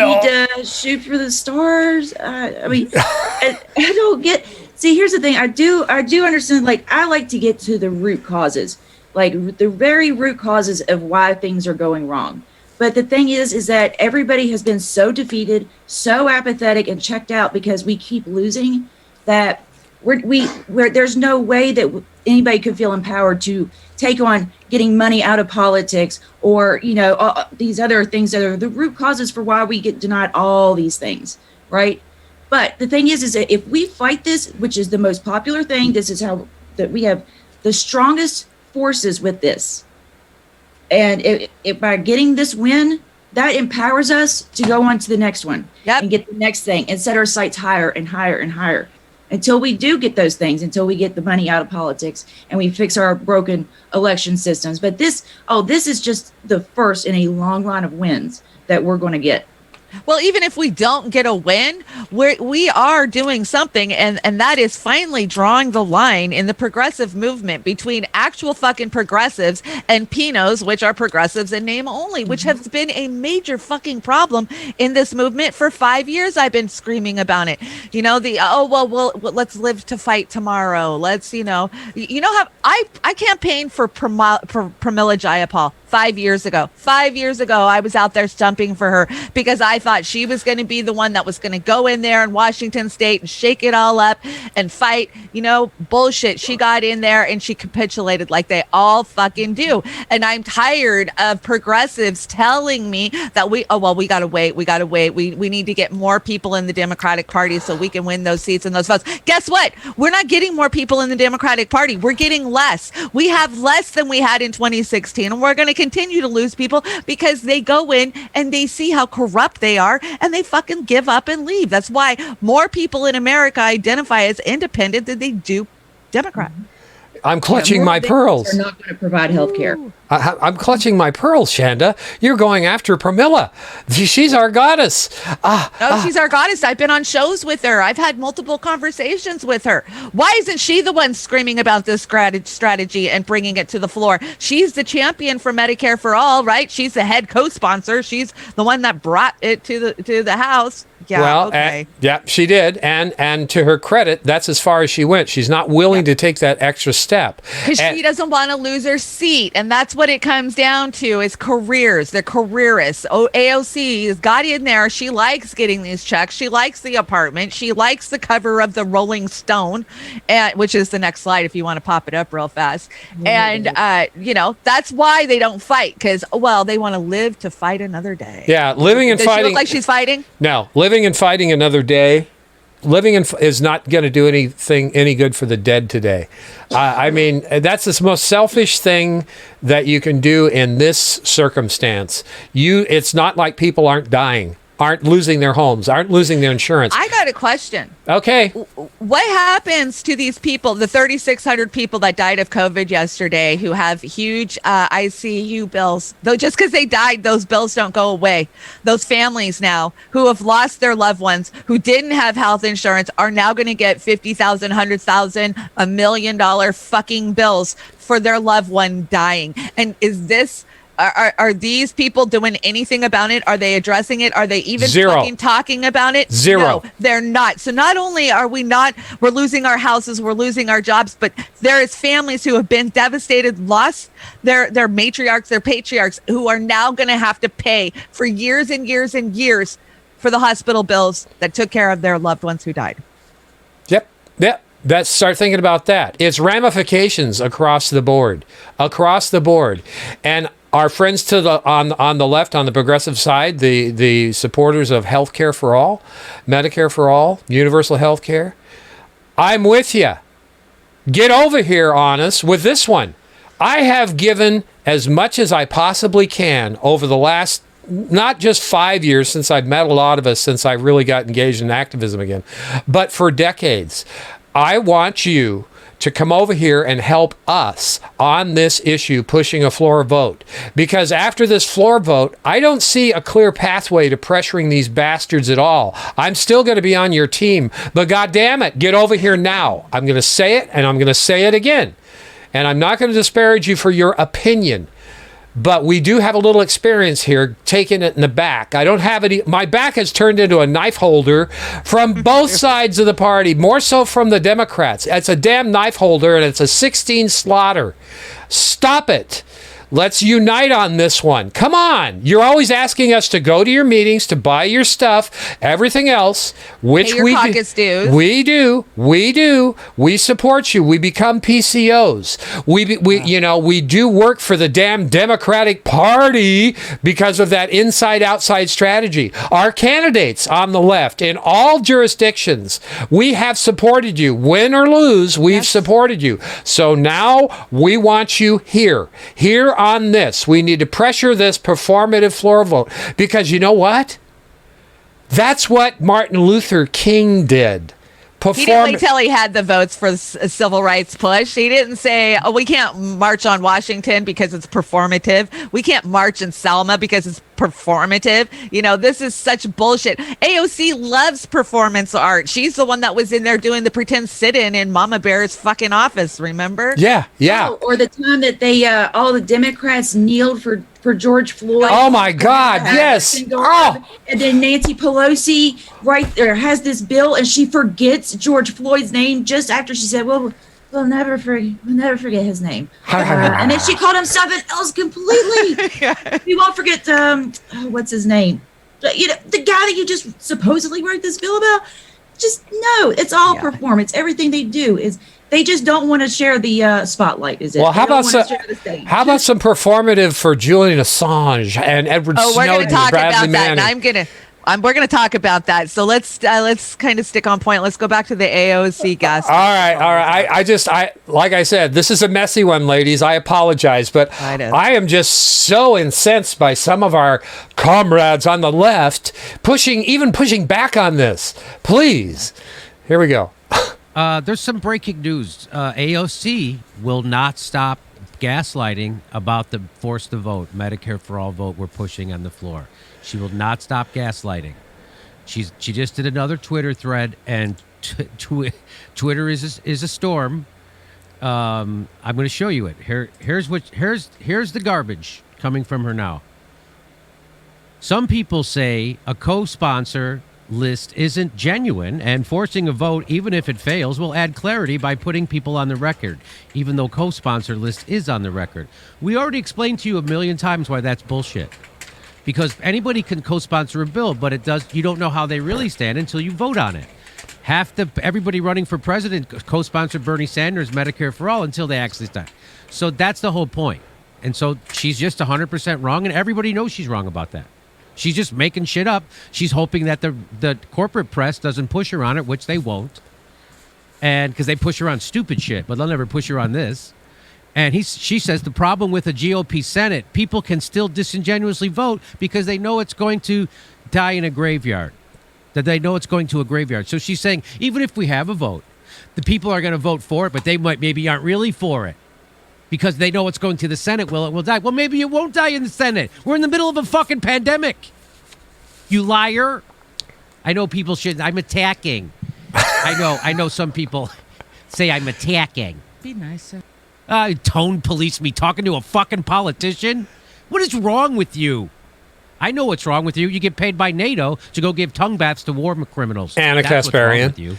need to shoot for the stars. I mean, I don't get. See, here's the thing. I do understand. Like, I like to get to the root causes, like the very root causes of why things are going wrong. But the thing is that everybody has been so defeated, so apathetic, and checked out because we keep losing that there's no way that anybody could feel empowered to take on getting money out of politics or, these other things that are the root causes for why we get denied all these things, right? But the thing is that if we fight this, which is the most popular thing, this is how that we have the strongest forces with this. And if by getting this win, that empowers us to go on to the next one and get the next thing and set our sights higher and higher and higher until we do get those things, until we get the money out of politics and we fix our broken election systems. But this is just the first in a long line of wins that we're going to get. Well, even if we don't get a win, we are doing something, and that is finally drawing the line in the progressive movement between actual fucking progressives and Pinos, which are progressives in name only, which has been a major fucking problem in this movement for 5 years. I've been screaming about it. Let's live to fight tomorrow. Let's, how I campaigned for Pramila Jayapal 5 years ago. 5 years ago, I was out there stumping for her because I thought she was going to be the one that was going to go in there in Washington State and shake it all up and fight, bullshit. She got in there and she capitulated like they all fucking do. And I'm tired of progressives telling me that we got to wait. We need to get more people in the Democratic Party so we can win those seats and those votes. Guess what? We're not getting more people in the Democratic Party. We're getting less. We have less than we had in 2016. And we're going to continue to lose people because they go in and they see how corrupt they are and they fucking give up and leave. That's why more people in America identify as independent than they do Democrat. I'm clutching my pearls. They're not going to provide health care. I'm clutching my pearls, Shanda. You're going after Pramila. She's our goddess. She's our goddess. I've been on shows with her. I've had multiple conversations with her. Why isn't she the one screaming about this strategy and bringing it to the floor? She's the champion for Medicare for All, right? She's the head co-sponsor. She's the one that brought it to the House. Yeah, well, okay. She did, and to her credit, that's as far as she went. She's not willing to take that extra step because she doesn't want to lose her seat, and that's what it comes down to: is careers. They're careerists. AOC has got in there. She likes getting these checks. She likes the apartment. She likes the cover of the Rolling Stone, which is the next slide if you want to pop it up real fast. And that's why they don't fight, because they want to live to fight another day. Yeah, living and Does fighting. She look like she's fighting? No, living and fighting another day. Is not going to do anything any good for the dead today. I mean, that's the most selfish thing that you can do in this circumstance. It's not like people aren't dying, aren't losing their homes, aren't losing their insurance. I got a question. Okay. What happens to these people, the 3,600 people that died of COVID yesterday who have huge ICU bills? Though just because they died, those bills don't go away. Those families now who have lost their loved ones, who didn't have health insurance, are now going to get $50,000, $100,000, $1 million fucking bills for their loved one dying. And is this... Are these people doing anything about it? Are they addressing it? Are they even fucking talking about it? Zero. No, they're not. So not only are we're losing our houses, we're losing our jobs, but there is families who have been devastated, lost their matriarchs, their patriarchs, who are now going to have to pay for years and years and years for the hospital bills that took care of their loved ones who died. Yep. Start thinking about that. It's ramifications across the board. And our friends on the left, on the progressive side, the supporters of health care for all, Medicare for all, universal health care, I'm with you. get over here on us with this one. I have given as much as I possibly can over the last, not just 5 years since I've met a lot of us since I really got engaged in activism again, but for decades. I want you to come over here and help us on this issue, pushing a floor vote. Because after this floor vote, I don't see a clear pathway to pressuring these bastards at all. I'm still going to be on your team, but God damn it, get over here now. I'm going to say it, and I'm going to say it again. And I'm not going to disparage you for your opinion. But we do have a little experience here taking it in the back. I don't have it. My back has turned into a knife holder from both sides of the party, more so from the Democrats. It's a damn knife holder, and it's a 16 slaughter. Stop it. Let's unite on this one. Come on. You're always asking us to go to your meetings, to buy your stuff, everything else, which your caucus dues. We do. We support you. We become PCOs. We do work for the damn Democratic Party because of that inside-outside strategy. Our candidates on the left in all jurisdictions, we have supported you. Win or lose, we've supported you. So now we want you here. Here on this. We need to pressure this performative floor vote because you know what? That's what Martin Luther King did. He didn't wait till he had the votes for the civil rights push. He didn't say, oh, we can't march on Washington because it's performative. We can't march in Selma because it's performative. This is such bullshit. AOC loves performance art. She's the one that was in there doing the pretend sit-in in Mama Bear's fucking office, remember? Yeah. Oh, or the time that they, all the Democrats kneeled for George Floyd. Oh my God, yes. Oh. And then Nancy Pelosi right there has this bill and she forgets George Floyd's name just after she said, well, we'll never forget his name. And then she called him something else completely. We won't forget, what's his name? The guy that you just supposedly wrote this bill about. Just no, it's all performance. Everything they do is they just don't want to share the spotlight. Is it? Well, how about some performative for Julian Assange and Edward Snowden? We're going to talk Bradley about Manning. that. And we're going to talk about that. So let's kind of stick on point. Let's go back to the AOC gas. All right. I like I said, this is a messy one, ladies. I apologize, but I am just so incensed by some of our comrades on the left pushing back on this. Please, here we go. There's some breaking news. AOC will not stop gaslighting about the force to vote, Medicare for all vote we're pushing on the floor. She will not stop gaslighting. She just did another Twitter thread, and Twitter is a storm. I'm going to show you it. Here's the garbage coming from her now. Some people say a co-sponsor list isn't genuine, and forcing a vote, even if it fails, will add clarity by putting people on the record, even though co-sponsor list is on the record. We already explained to you a million times why that's bullshit. Because anybody can co-sponsor a bill, but you don't know how they really stand until you vote on it. Everybody running for president co-sponsored Bernie Sanders Medicare for all until they actually start. So that's the whole point. And so she's just 100% wrong, and everybody knows she's wrong about that. She's just making shit up. She's hoping that the corporate press doesn't push her on it, which they won't. And because they push her on stupid shit, but they'll never push her on this. And she says the problem with a GOP Senate, people can still disingenuously vote because they know it's going to die in a graveyard. That they know it's going to a graveyard. So she's saying, even if we have a vote, the people are going to vote for it, but they maybe aren't really for it. Because they know it's going to the Senate. Well, it will die. Well, maybe it won't die in the Senate. We're in the middle of a fucking pandemic. You liar. I know people I'm attacking. I know some people say I'm attacking. Be nice. Tone police me talking to a fucking politician? What is wrong with you? I know what's wrong with you. You get paid by NATO to go give tongue baths to war criminals. Anna Kasparian.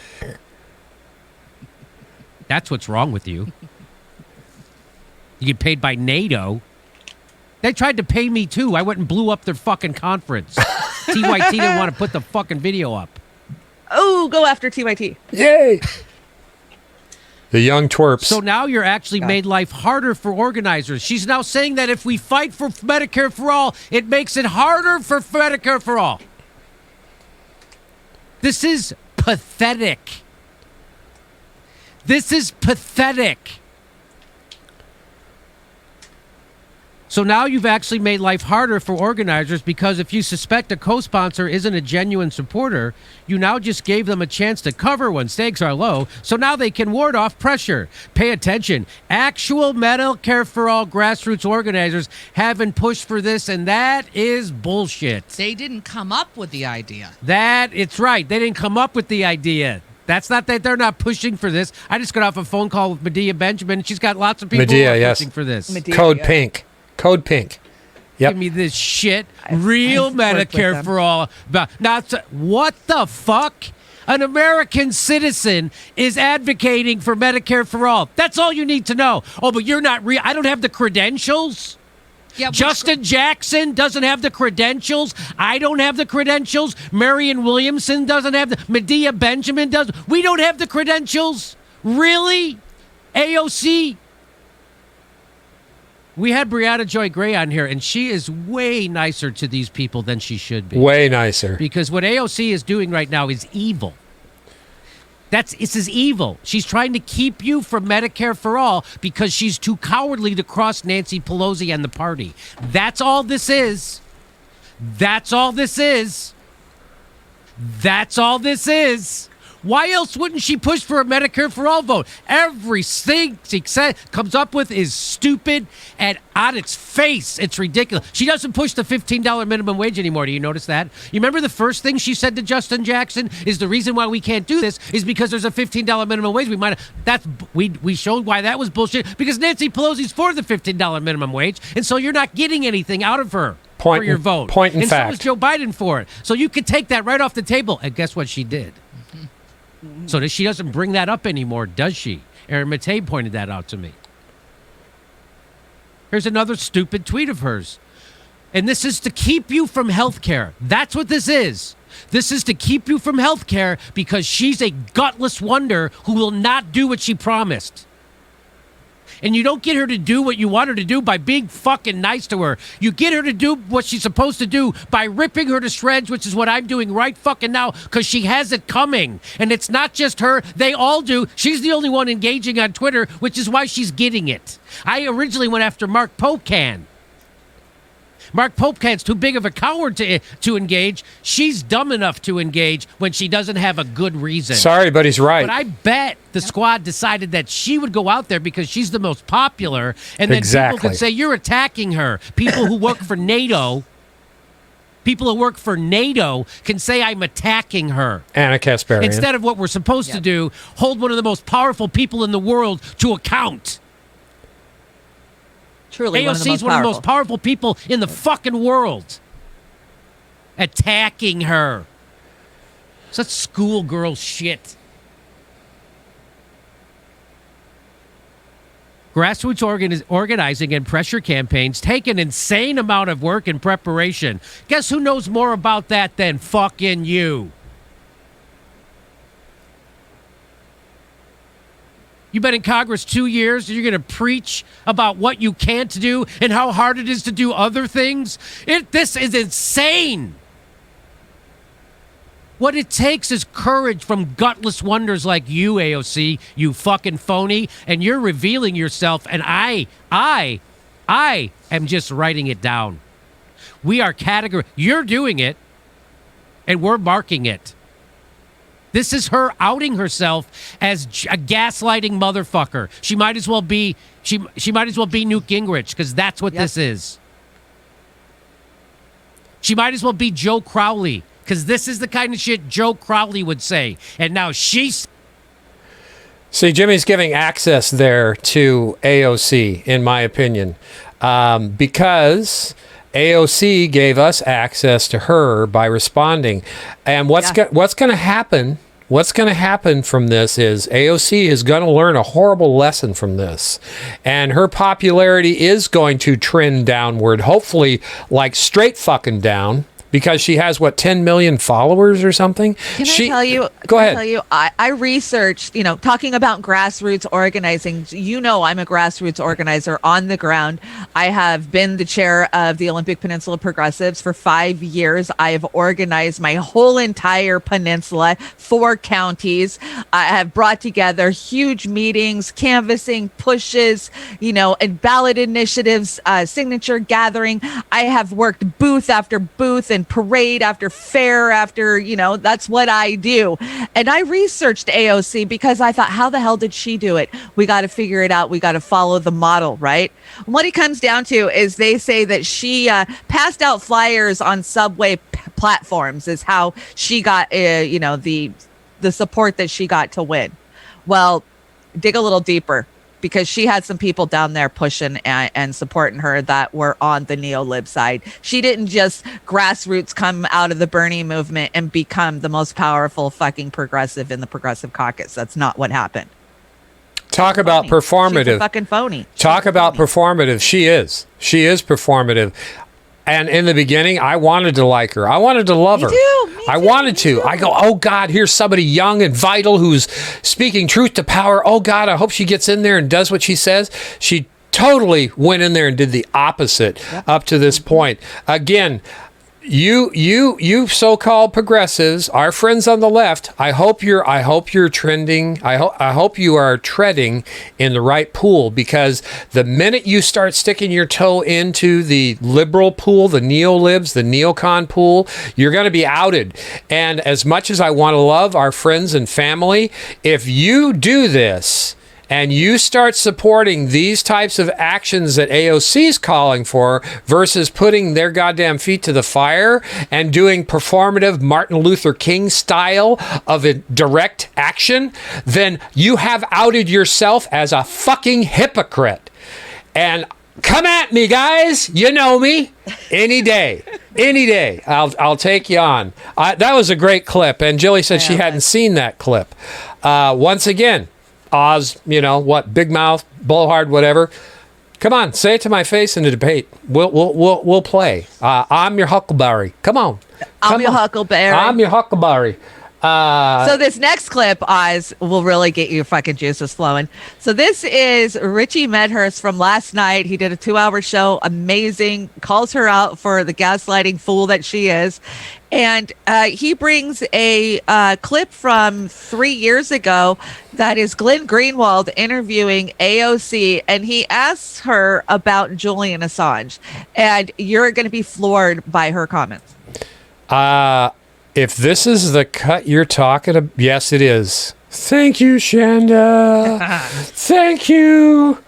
That's what's wrong with you. You get paid by NATO. They tried to pay me too. I went and blew up their fucking conference. TYT didn't want to put the fucking video up. Oh, go after TYT. Yay. The young twerps. So now you're actually made life harder for organizers. She's now saying that if we fight for Medicare for all, it makes it harder for Medicare for all. This is pathetic. This is pathetic. So now you've actually made life harder for organizers, because if you suspect a co-sponsor isn't a genuine supporter, you now just gave them a chance to cover when stakes are low, so now they can ward off pressure. Pay attention. Actual Medicare for All grassroots organizers haven't pushed for this, and that is bullshit. They didn't come up with the idea. It's right. They didn't come up with the idea. That's not that they're not pushing for this. I just got off a phone call with Medea Benjamin, and she's got lots of people who are pushing for this. Code Pink. Code Pink. Yep. Give me this shit. Real Medicare for all. What the fuck? An American citizen is advocating for Medicare for all. That's all you need to know. Oh, but you're not real. I don't have the credentials. Yeah, Justin Jackson doesn't have the credentials. I don't have the credentials. Marianne Williamson doesn't have the. Medea Benjamin does. We don't have the credentials. Really? AOC? We had Brianna Joy Gray on here, and she is way nicer to these people than she should be. Way nicer. Because what AOC is doing right now is evil. This is evil. She's trying to keep you from Medicare for all because she's too cowardly to cross Nancy Pelosi and the party. That's all this is. That's all this is. That's all this is. Why else wouldn't she push for a Medicare for all vote? Everything she comes up with is stupid and on its face. It's ridiculous. She doesn't push the $15 minimum wage anymore. Do you notice that? You remember the first thing she said to Justin Jackson is the reason why we can't do this is because there's a $15 minimum wage. We showed why that was bullshit, because Nancy Pelosi's for the $15 minimum wage, and so you're not getting anything out of her for your vote. Point in fact. fact. And so is Joe Biden for it. So you could take that right off the table. And guess what she did? So that she doesn't bring that up anymore, does she? Erin Matei pointed that out to me. Here's another stupid tweet of hers. And this is to keep you from health care. That's what this is. This is to keep you from health care because she's a gutless wonder who will not do what she promised. And you don't get her to do what you want her to do by being fucking nice to her. You get her to do what she's supposed to do by ripping her to shreds, which is what I'm doing right fucking now, because she has it coming. And it's not just her. They all do. She's the only one engaging on Twitter, which is why she's getting it. I originally went after Mark Pocan. Mark Pocan's too big of a coward to engage. She's dumb enough to engage when she doesn't have a good reason. Sorry, but he's right. But I bet the squad decided that she would go out there because she's the most popular, and then people could say, you're attacking her. People who work for NATO, can say I'm attacking her. Anna Kasparian. Instead of what we're supposed to do, hold one of the most powerful people in the world to account. Truly, AOC is one of the most powerful people in the fucking world. Attacking her. Such schoolgirl shit. Grassroots organizing and pressure campaigns take an insane amount of work and preparation. Guess who knows more about that than fucking you? You've been in Congress 2 years, and you're going to preach about what you can't do and how hard it is to do other things? This is insane. What it takes is courage from gutless wonders like you, AOC, you fucking phony, and you're revealing yourself, and I am just writing it down. We are you're doing it, and we're marking it. This is her outing herself as a gaslighting motherfucker. She might as well be she might as well be Newt Gingrich, because that's what this is. She might as well be Joe Crowley, because this is the kind of shit Joe Crowley would say. And now she's... See, Jimmy's giving access there to AOC, in my opinion, because AOC gave us access to her by responding. And what's going to happen? What's going to happen from this is AOC is going to learn a horrible lesson from this, and her popularity is going to trend downward, hopefully like straight fucking down, because she has, what, 10 million followers or something? Can I tell you? Go ahead. I tell you, I researched, talking about grassroots organizing. I'm a grassroots organizer on the ground. I have been the chair of the Olympic Peninsula Progressives for 5 years. I have organized my whole entire peninsula, 4 counties. I have brought together huge meetings, canvassing, pushes, and ballot initiatives, signature gathering. I have worked booth after booth and parade after fair after, that's what I do. And I researched AOC because I thought, how the hell did she do it? We got to figure it out. We got to follow the model, right? And what it comes down to is they say that she passed out flyers on subway platforms is how she got, the support that she got to win. Well, dig a little deeper, because she had some people down there pushing and supporting her that were on the neo-lib side. She didn't just grassroots come out of the Bernie movement and become the most powerful fucking progressive in the Progressive Caucus. That's not what happened. Talk about performative. She's a fucking phony. Talk about performative. She is performative. And in the beginning, I wanted to like her. I wanted to love her. I wanted to. I go, oh, God, here's somebody young and vital who's speaking truth to power. Oh, God, I hope she gets in there and does what she says. She totally went in there and did the opposite up to this point. Again, you so-called progressives, our friends on the left, I hope you're trending. I hope you are treading in the right pool, because the minute you start sticking your toe into the liberal pool, the neo-libs, the neocon pool, you're going to be outed. And as much as I want to love our friends and family, if you do this and you start supporting these types of actions that AOC is calling for versus putting their goddamn feet to the fire and doing performative Martin Luther King style of a direct action, then you have outed yourself as a fucking hypocrite. And come at me, guys. You know me. Any day. Any day. I'll take you on. That was a great clip. And Jilly said she hadn't seen that clip. Once again, Oz, big mouth, blowhard, whatever. Come on, say it to my face in a debate. We'll play. I'm your huckleberry. Come on. I'm your huckleberry. I'm your huckleberry. So this next clip, Oz, will really get your fucking juices flowing. So this is Richie Medhurst from last night. He did a 2-hour show. Amazing. Calls her out for the gaslighting fool that she is. And he brings a clip from 3 years ago that is Glenn Greenwald interviewing AOC, and he asks her about Julian Assange. And you're going to be floored by her comments. If this is the cut you're talking about, yes, it is. Thank you, Shanda. Thank you.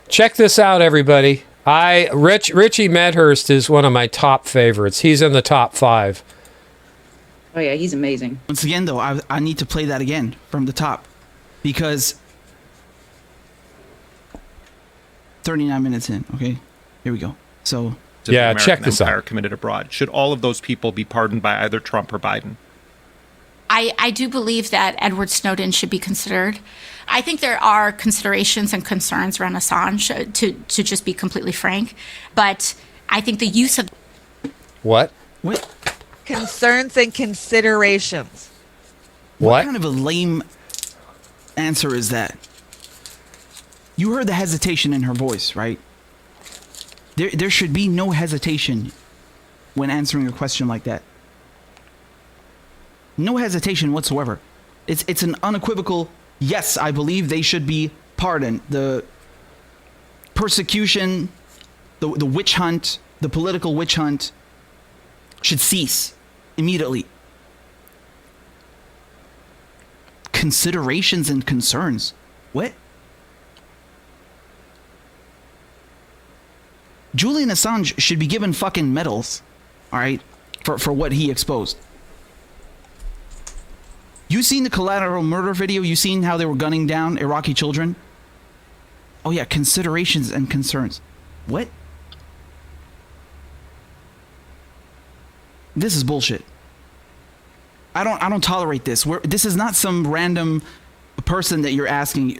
Check this out, everybody. Richie Medhurst is one of my top favorites. He's in the top 5. Oh yeah, he's amazing. Once again, though, I need to play that again from the top, because 39 minutes in. Okay, here we go. So. Yeah, check this out. Committed abroad. Should all of those people be pardoned by either Trump or Biden? I do believe that Edward Snowden should be considered. I think there are considerations and concerns around Assange, to just be completely frank. But I think the use of... What? Concerns and considerations. What kind of a lame answer is that? You heard the hesitation in her voice, right? There should be no hesitation when answering a question like that. No hesitation whatsoever. It's an unequivocal, yes, I believe they should be pardoned. The persecution, the witch hunt, the political witch hunt should cease immediately. Considerations and concerns. What? Julian Assange should be given fucking medals, all right, for what he exposed. You seen the collateral murder video? You seen how they were gunning down Iraqi children? Oh yeah, considerations and concerns. What? This is bullshit. I don't tolerate this. This is not some random person that you're asking.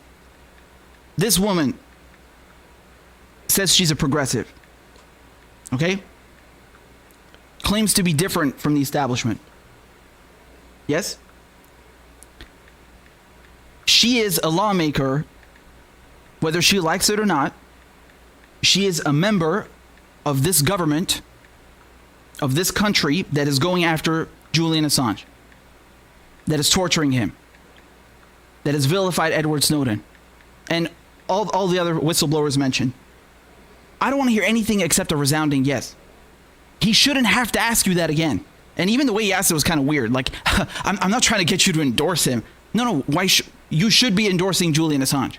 This woman says she's a progressive. Okay? claims to be different from the establishment. Yes? She is a lawmaker, whether she likes it or not. She is a member of this government, of this country that is going after Julian Assange, that is torturing him, that has vilified Edward Snowden, and all the other whistleblowers mentioned. I don't want to hear anything except a resounding yes. He shouldn't have to ask you that again. And even the way he asked it was kind of weird. Like, I'm not trying to get you to endorse him. No, why you should be endorsing Julian Assange.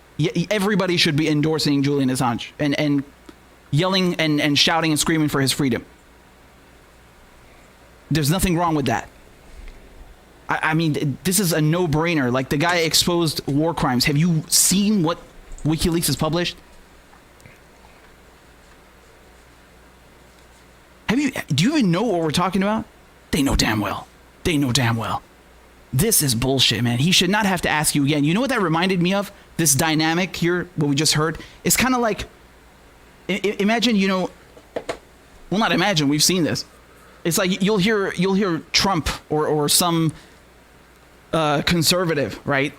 Everybody should be endorsing Julian Assange and yelling and shouting and screaming for his freedom. There's nothing wrong with that. I mean, this is a no-brainer. Like, the guy exposed war crimes. Have you seen what WikiLeaks has published? Do you even know what we're talking about? They know damn well. They know damn well. This is bullshit, man. He should not have to ask you again. You know what that reminded me of? This dynamic here, what we just heard? It's kind of like, imagine, well, not imagine, we've seen this. It's like you'll hear Trump or some conservative, right?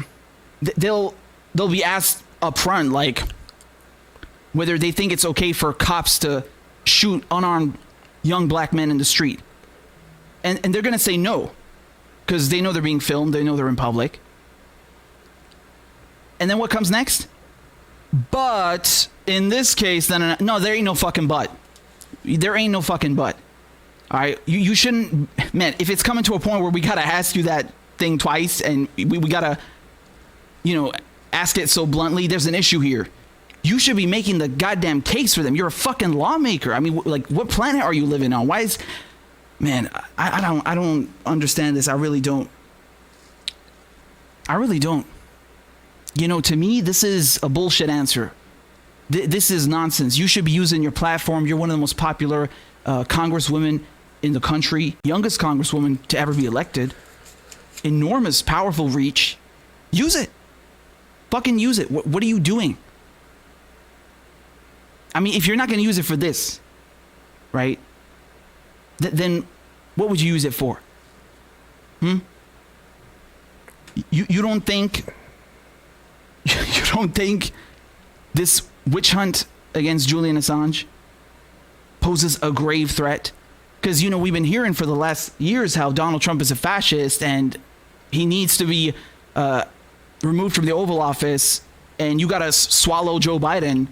They'll be asked up front, like, whether they think it's okay for cops to shoot unarmed young black men in the street. And they're going to say no, because they know they're being filmed, they know they're in public. And then what comes next? But in this case, then no, there ain't no fucking but. There ain't no fucking but. All right, you shouldn't, man, if it's coming to a point where we got to ask you that thing twice and we got to, ask it so bluntly, there's an issue here. You should be making the goddamn case for them. You're a fucking lawmaker. I mean, like, what planet are you living on? Why is, man, I don't understand this. I really don't. To me, this is a bullshit answer. This is nonsense. You should be using your platform. You're one of the most popular congresswomen in the country, youngest congresswoman to ever be elected. Enormous, powerful reach. Use it. Fucking use it. What are you doing? I mean, if you're not going to use it for this, right, then what would you use it for? You don't think this witch hunt against Julian Assange poses a grave threat? Because, we've been hearing for the last years how Donald Trump is a fascist and he needs to be removed from the Oval Office, and you got to swallow Joe Biden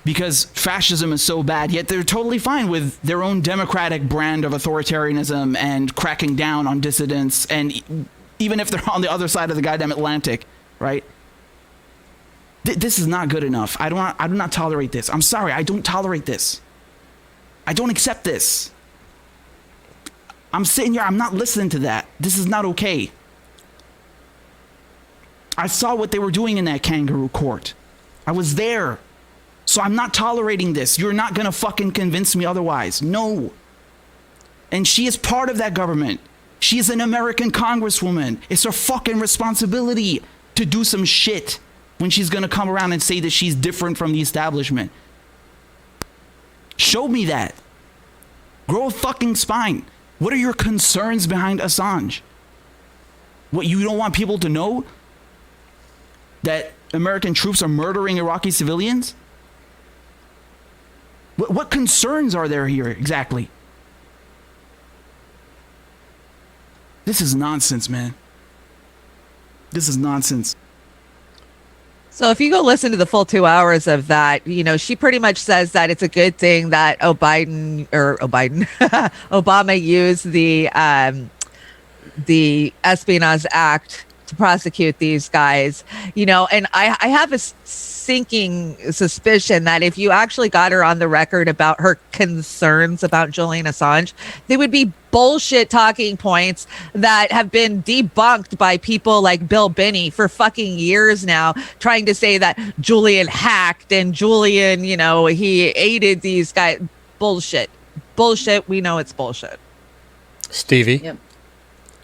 because fascism is so bad, yet they're totally fine with their own democratic brand of authoritarianism and cracking down on dissidents, and even if they're on the other side of the goddamn Atlantic, right? This is not good enough. I do not tolerate this. I'm sorry, I don't tolerate this. I don't accept this. I'm sitting here, I'm not listening to that. This is not okay. I saw what they were doing in that kangaroo court. I was there. So I'm not tolerating this. You're not going to fucking convince me otherwise. No. And she is part of that government. She is an American congresswoman. It's her fucking responsibility to do some shit when she's going to come around and say that she's different from the establishment. Show me that. Grow a fucking spine. What are your concerns behind Assange? What, you don't want people to know that American troops are murdering Iraqi civilians? What concerns are there here exactly? This is nonsense, man. This is nonsense. So if you go listen to the full 2 hours of that, she pretty much says that it's a good thing that Obama used the Espionage Act to prosecute these guys, and I have a sinking suspicion that if you actually got her on the record about her concerns about Julian Assange, they would be bullshit talking points that have been debunked by people like Bill Binney for fucking years now, trying to say that Julian hacked and Julian, he aided these guys. Bullshit. We know it's bullshit. Stevie? Yep.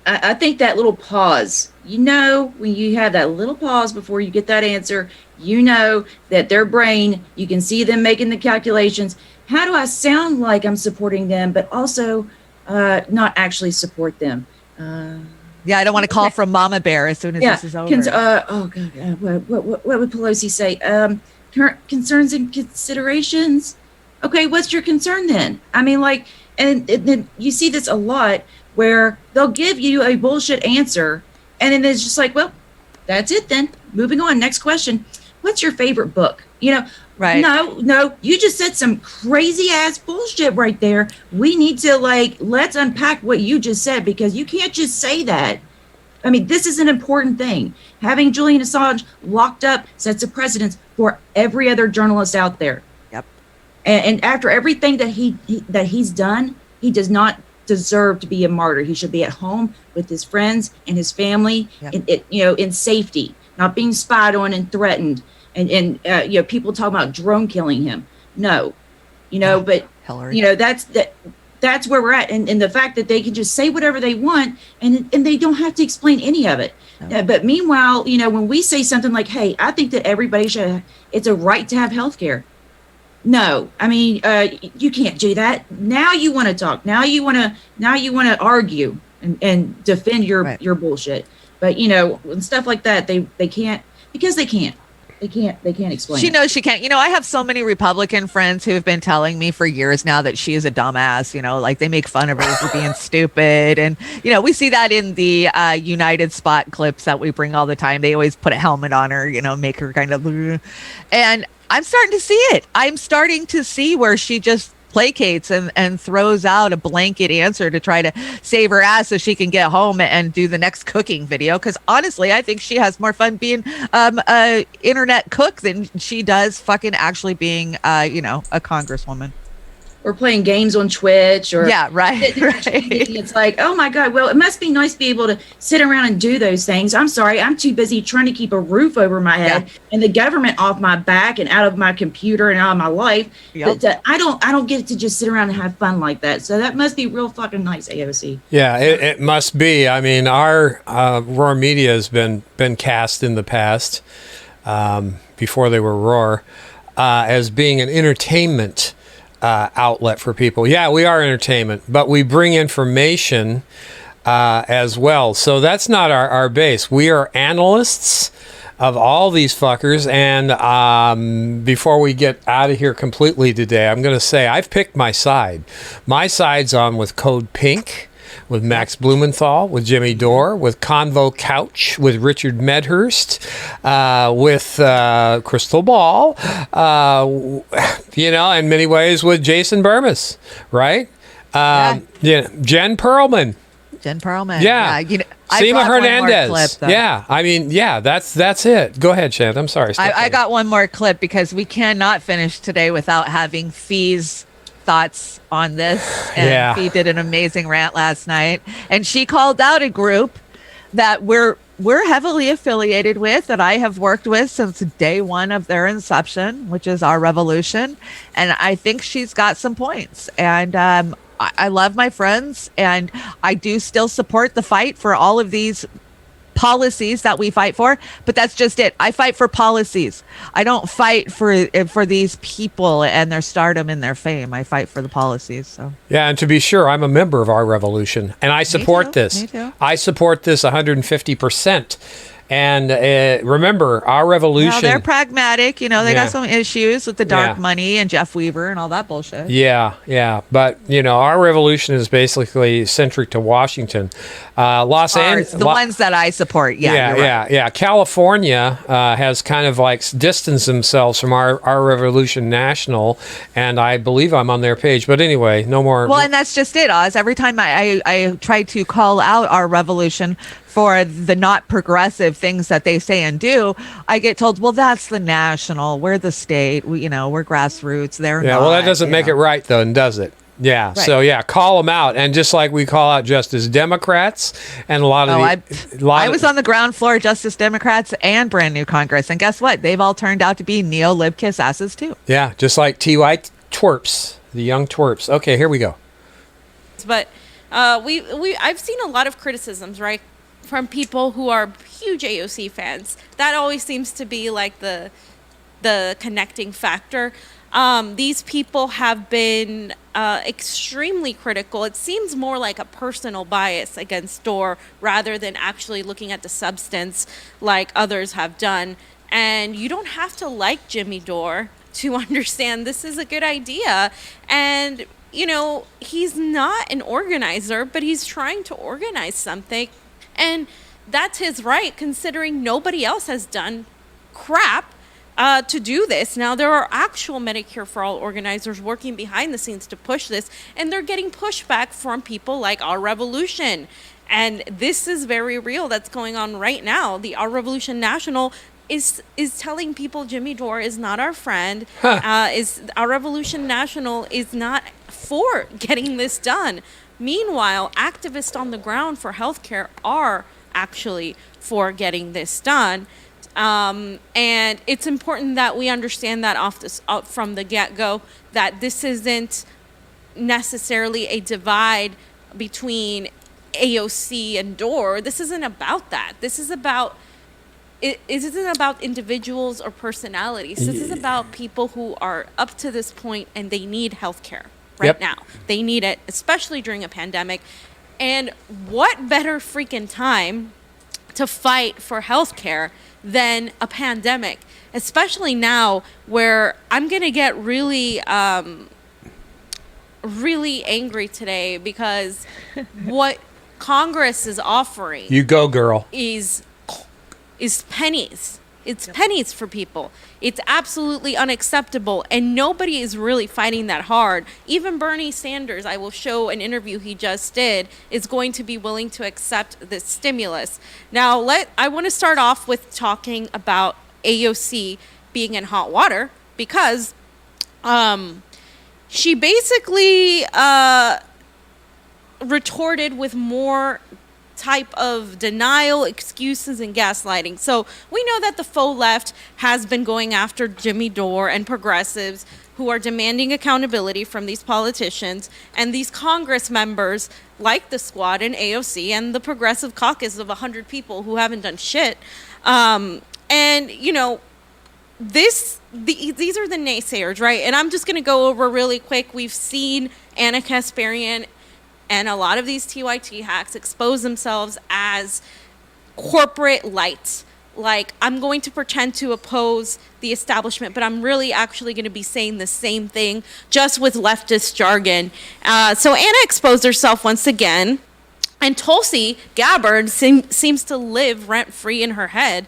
I think that little pause, when you have that little pause before you get that answer, that their brain, you can see them making the calculations. How do I sound like I'm supporting them, but also not actually support them. Yeah, I don't want to call from Mama Bear as soon as this is over. Oh God, what would Pelosi say? Concerns and considerations. Okay, what's your concern then? I mean, like, and then you see this a lot where they'll give you a bullshit answer, and then it's just like, well, that's it then. Moving on. Next question. What's your favorite book? Right. No, you just said some crazy ass bullshit right there. We need to let's unpack what you just said, because you can't just say that. I mean, this is an important thing. Having Julian Assange locked up sets a precedence for every other journalist out there. Yep. And after everything that he's done, he does not deserve to be a martyr. He should be at home with his friends and his family, in safety, not being spied on and threatened. And people talk about drone killing him. No, but Hillary. That's where we're at. And the fact that they can just say whatever they want and they don't have to explain any of it. No. But meanwhile, when we say something like, hey, I think that everybody it's a right to have health care. No, I mean, you can't do that. Now you want to talk. Now you want to argue and defend your bullshit. But and stuff like that, they can't, because they can't. They can't explain. She knows she can't. I have so many Republican friends who have been telling me for years now that she is a dumbass. Like they make fun of her for being stupid. And, we see that in the United Spot clips that we bring all the time. They always put a helmet on her, make her kind of. And I'm starting to see it. I'm starting to see where she just placates and throws out a blanket answer to try to save her ass so she can get home and do the next cooking video. Because honestly, I think she has more fun being a internet cook than she does fucking actually being a congresswoman. Or playing games on Twitch, or right. It's like, oh my God, well, it must be nice to be able to sit around and do those things. I'm sorry, I'm too busy trying to keep a roof over my head and the government off my back and out of my computer and out of my life. Yep. But I don't get to just sit around and have fun like that. So that must be real fucking nice, AOC. Yeah, it must be. I mean, our Roar Media has been cast in the past, before they were Roar, as being an entertainment outlet for people. Yeah, we are entertainment, but we bring information as well. So that's not our base. We are analysts of all these fuckers. And before we get out of here completely today, I'm going to say I've picked my side. My side's on with Code Pink, with Max Blumenthal, with Jimmy Dore, with Convo Couch, with Richard Medhurst, with Crystal Ball, in many ways with Jason Burmis, right? Jen Perlman. Yeah. Seema Hernandez. I mean, that's it. Go ahead, Shannon. I'm sorry. I got one more clip because we cannot finish today without having Fee's thoughts on this. And Fee did an amazing rant last night, and she called out a group that we're heavily affiliated with, that I have worked with since day one of their inception, which is Our Revolution. And I think she's got some points. And I love my friends, and I do still support the fight for all of these policies that we fight for, but that's just it. I fight for policies. I don't fight for these people and their stardom and their fame. I fight for the policies. So yeah, and to be sure, I'm a member of Our Revolution, and I support this. Me too. I support this 150%. And remember, Our Revolution. Well, they're pragmatic. They got some issues with the dark money and Jeff Weaver and all that bullshit. Yeah. But, Our Revolution is basically centric to Washington. Los Angeles. The ones that I support. Yeah. California has kind of distanced themselves from Our Revolution National. And I believe I'm on their page. But anyway, no more. Well, and that's just it, Oz. Every time I try to call out Our Revolution for the not progressive things that they say and do, I get told, well, that's the national. We're the state. We're grassroots. They're not. Well, that doesn't make it right, though, does it? Yeah. Right. So, call them out. And just like we call out Justice Democrats and a lot of I was on the ground floor, Justice Democrats and Brand New Congress. And guess what? They've all turned out to be neo-lib kiss asses, too. Yeah, just like T.Y. twerps, the young twerps. Okay, here we go. But I've seen a lot of criticisms, right, from people who are huge AOC fans. That always seems to be the connecting factor. These people have been extremely critical. It seems more like a personal bias against Dore rather than actually looking at the substance like others have done. And you don't have to like Jimmy Dore to understand this is a good idea. And, you know, he's not an organizer, but he's trying to organize something. And that's his right, considering nobody else has done crap to do this. Now, there are actual Medicare for All organizers working behind the scenes to push this, and they're getting pushback from people like Our Revolution. And this is very real. That's going on right now. The Our Revolution National is telling people Jimmy Dore is not our friend. Is Our Revolution National is not for getting this done. Meanwhile, activists on the ground for healthcare are actually for getting this done. And it's important that we understand that from the get-go, that this isn't necessarily a divide between AOC and Dore. This isn't about that. This is about it isn't about individuals or personalities. This is about people who are up to this point and they need healthcare right now. They need it, especially during a pandemic. And what better freaking time to fight for healthcare than a pandemic, especially now where I'm going to get really angry today because what Congress is offering You go, girl. is pennies. It's pennies for people. It's absolutely unacceptable, and nobody is really fighting that hard. Even Bernie Sanders, I will show an interview he just did, is going to be willing to accept this stimulus. Now, I want to start off with talking about AOC being in hot water because she basically retorted with more type of denial, excuses, and gaslighting. So we know that the faux left has been going after Jimmy Dore and progressives who are demanding accountability from these politicians and these Congress members like the Squad and AOC and the Progressive Caucus of 100 people who haven't done shit. And, you know, these are the naysayers, right? And I'm just going to go over really quick. We've seen Anna Kasparian and a lot of these TYT hacks expose themselves as corporate light. Like, I'm going to pretend to oppose the establishment, but I'm really actually going to be saying the same thing, just with leftist jargon. So Anna exposed herself once again, and Tulsi Gabbard seems to live rent-free in her head.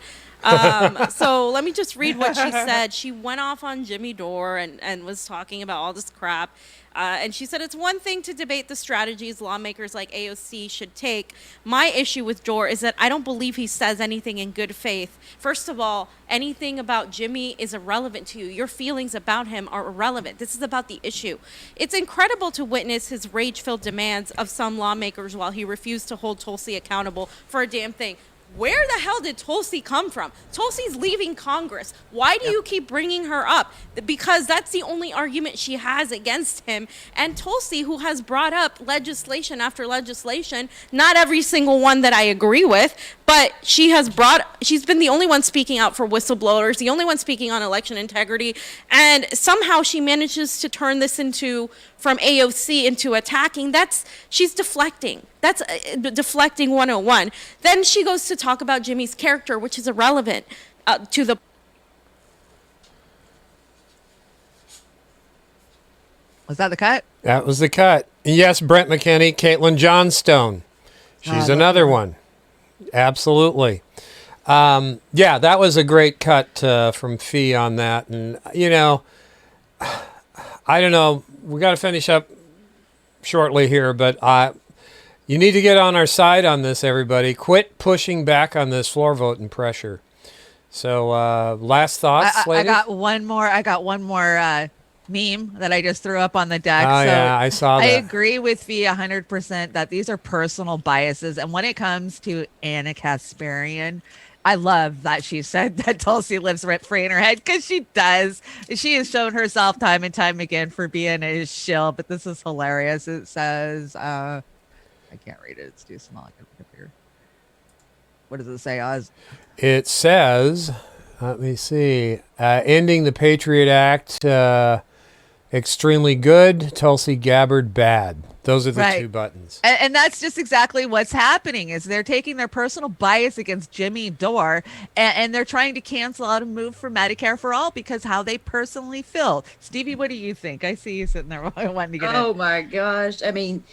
So let me just read what she said. She went off on Jimmy Dore and was talking about all this crap. And she said, it's one thing to debate the strategies lawmakers like AOC should take. My issue with Dore is that I don't believe he says anything in good faith. First of all, anything about Jimmy is irrelevant to you. Your feelings about him are irrelevant. This is about the issue. It's incredible to witness his rage-filled demands of some lawmakers while he refused to hold Tulsi accountable for a damn thing. Where the hell did Tulsi come from? Tulsi's leaving Congress. Why do you keep bringing her up? Because that's the only argument she has against him. And Tulsi, who has brought up legislation after legislation, not every single one that I agree with, but she's been the only one speaking out for whistleblowers, the only one speaking on election integrity, and somehow she manages to turn this from AOC into attacking. She's deflecting. That's deflecting 101. Then she goes to talk about Jimmy's character, which is irrelevant to the. Was that the cut? That was the cut. Yes, Brent McKinney, Caitlin Johnstone. She's another one. Absolutely. Yeah, that was a great cut from Fee on that. And, you know, I don't know. We got to finish up shortly here, but you need to get on our side on this, everybody. Quit pushing back on this floor vote and pressure. So, last thoughts, ladies? I got one more meme that I just threw up on the deck. Oh, yeah, I saw that. I agree with Fee 100% that these are personal biases. And when it comes to Anna Kasparian, I love that she said that Tulsi lives rent-free in her head, because she does. She has shown herself time and time again for being a shill, but this is hilarious. It says, I can't read it. It's too small. I can't look up here. What does it say, Oz? It says, let me see, ending the Patriot Act Extremely good, Tulsi Gabbard bad. Those are the Right. two buttons. And that's just exactly what's happening is they're taking their personal bias against Jimmy Dore and they're trying to cancel out a move for Medicare for all because how they personally feel. Stevie, what do you think? I see you sitting there wanting to get Oh in. my gosh. I mean,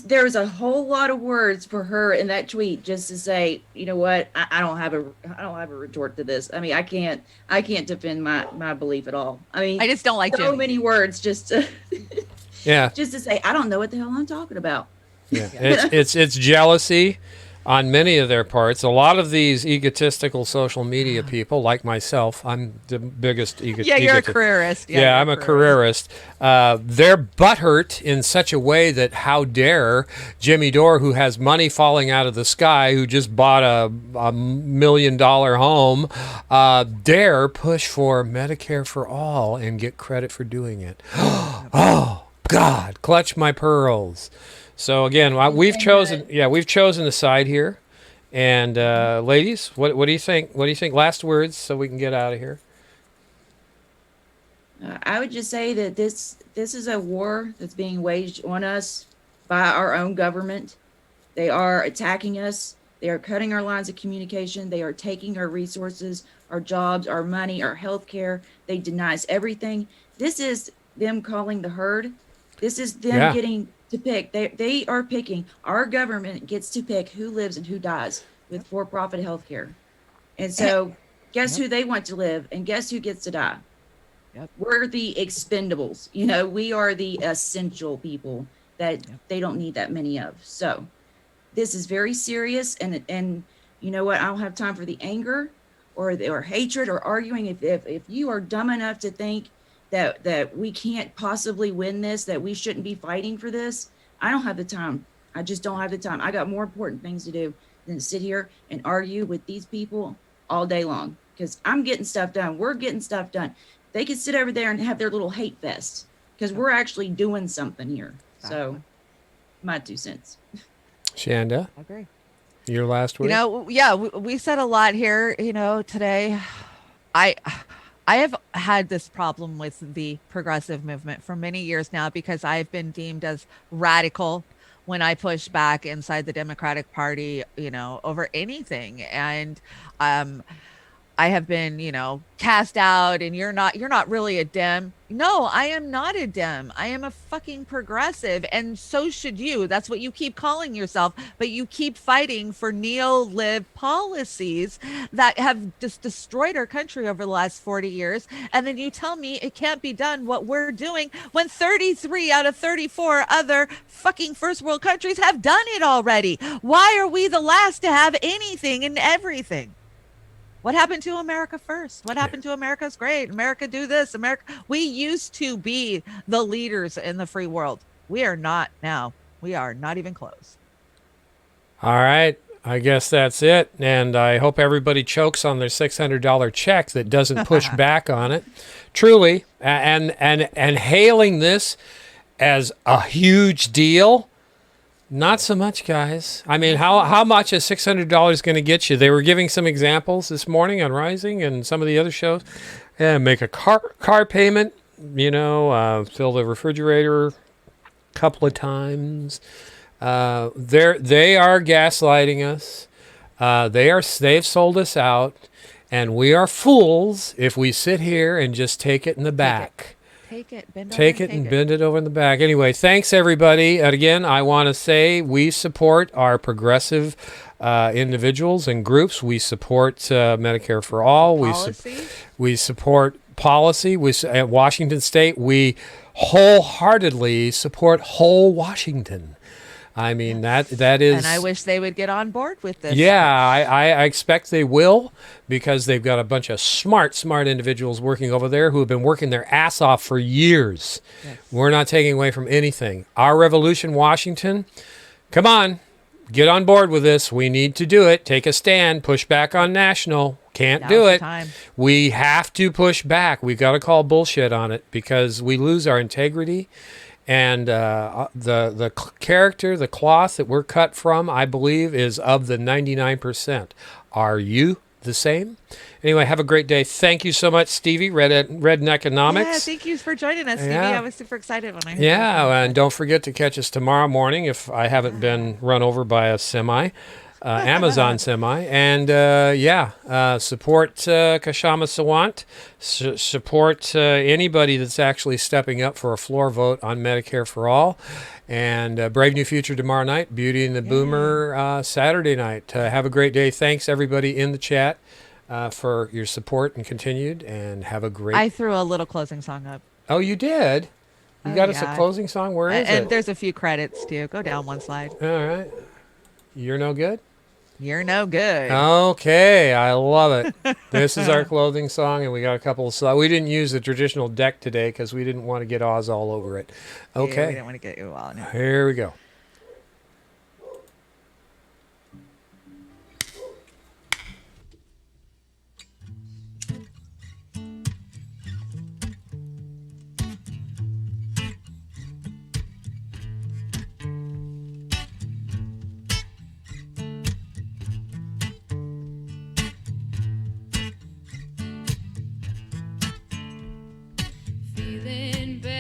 there's a whole lot of words for her in that tweet just to say, you know what, I don't have a retort to this. I mean, I can't defend my belief at all. I mean, I just don't like so Jimmy. many words just to Yeah. just to say I don't know what the hell I'm talking about. Yeah. It's jealousy on many of their parts. A lot of these egotistical social media people, like myself, I'm the biggest Yeah, you're a careerist. Yeah, you're I'm a careerist. They're butthurt in such a way that how dare Jimmy Dore, who has money falling out of the sky, who just bought a $1 million home, dare push for Medicare for all and get credit for doing it. Oh, God, clutch my pearls. So again, we've chosen a side here, and ladies, what do you think? What do you think? Last words, so we can get out of here. I would just say that this is a war that's being waged on us by our own government. They are attacking us. They are cutting our lines of communication. They are taking our resources, our jobs, our money, our health care. They deny us everything. This is them calling the herd. This is them getting to pick. They are picking. Our government gets to pick who lives and who dies with for-profit health care. And so guess who they want to live and guess who gets to die? Yep. We're the expendables. You know, we are the essential people that they don't need that many of. So this is very serious. And you know what? I don't have time for the anger or hatred or arguing. If you are dumb enough to think that we can't possibly win this, that we shouldn't be fighting for this, I don't have the time. I just don't have the time. I got more important things to do than to sit here and argue with these people all day long because I'm getting stuff done. We're getting stuff done. They can sit over there and have their little hate fest because we're actually doing something here. So my 2 cents. Shanda, I agree. your last word? You know, yeah, we said a lot here, you know, today. I have had this problem with the progressive movement for many years now because I've been deemed as radical when I push back inside the Democratic Party, you know, over anything. And I have been, you know, cast out and you're not really a Dem. No, I am not a Dem. I am a fucking progressive. And so should you. That's what you keep calling yourself. But you keep fighting for neo-lib policies that have just destroyed our country over the last 40 years. And then you tell me it can't be done what we're doing when 33 out of 34 other fucking first world countries have done it already. Why are we the last to have anything and everything? What happened to America first? What happened to America's great? America do this. America. We used to be the leaders in the free world. We are not now. We are not even close. All right. I guess that's it. And I hope everybody chokes on their $600 check that doesn't push back on it. Truly. And hailing this as a huge deal. Not so much, guys. I mean, how much is $600 going to get you? They were giving some examples this morning on Rising and some of the other shows. Yeah, make a car payment, you know, fill the refrigerator a couple of times. They are gaslighting us. They've sold us out, and we are fools if we sit here and just take it in the back. Take it, bend it over in the back. Anyway, thanks everybody. And again, I want to say we support our progressive individuals and groups. We support Medicare for all. We support policy. At Washington State, we wholeheartedly support whole Washington. I mean, that is... And I wish they would get on board with this. Yeah, I expect they will because they've got a bunch of smart individuals working over there who have been working their ass off for years. Yes. We're not taking away from anything. Our revolution, Washington, come on, get on board with this. We need to do it. Take a stand. Push back on national. Can't do it. We have to push back. We've got to call bullshit on it because we lose our integrity. And the character, the cloth that we're cut from, I believe, is of the 99%. Are you the same. Anyway, have a great day. Thank you so much, Stevie, Red Economics. Yeah, thank you for joining us, Stevie. Yeah. I was super excited when I heard Yeah, that. and don't forget to catch us tomorrow morning if I haven't been run over by a semi, Amazon semi. And support Kashama Sawant. Support anybody that's actually stepping up for a floor vote on Medicare for All. And Brave New Future tomorrow night, Beauty and the Boomer Saturday night. Have a great day. Thanks, everybody in the chat, for your support and continued. And have a great... I threw a little closing song up. Oh, you did? You got us a yeah. closing song? Where is And it? there's a few credits, too. Go down one slide. All right. You're no good? You're no good. Okay, I love it. This is our clothing song, and we got a couple of slides. We didn't use the traditional deck today because we didn't want to get Oz all over it. Okay. Yeah, we didn't want to get you all in it. Here we go. Feeling better.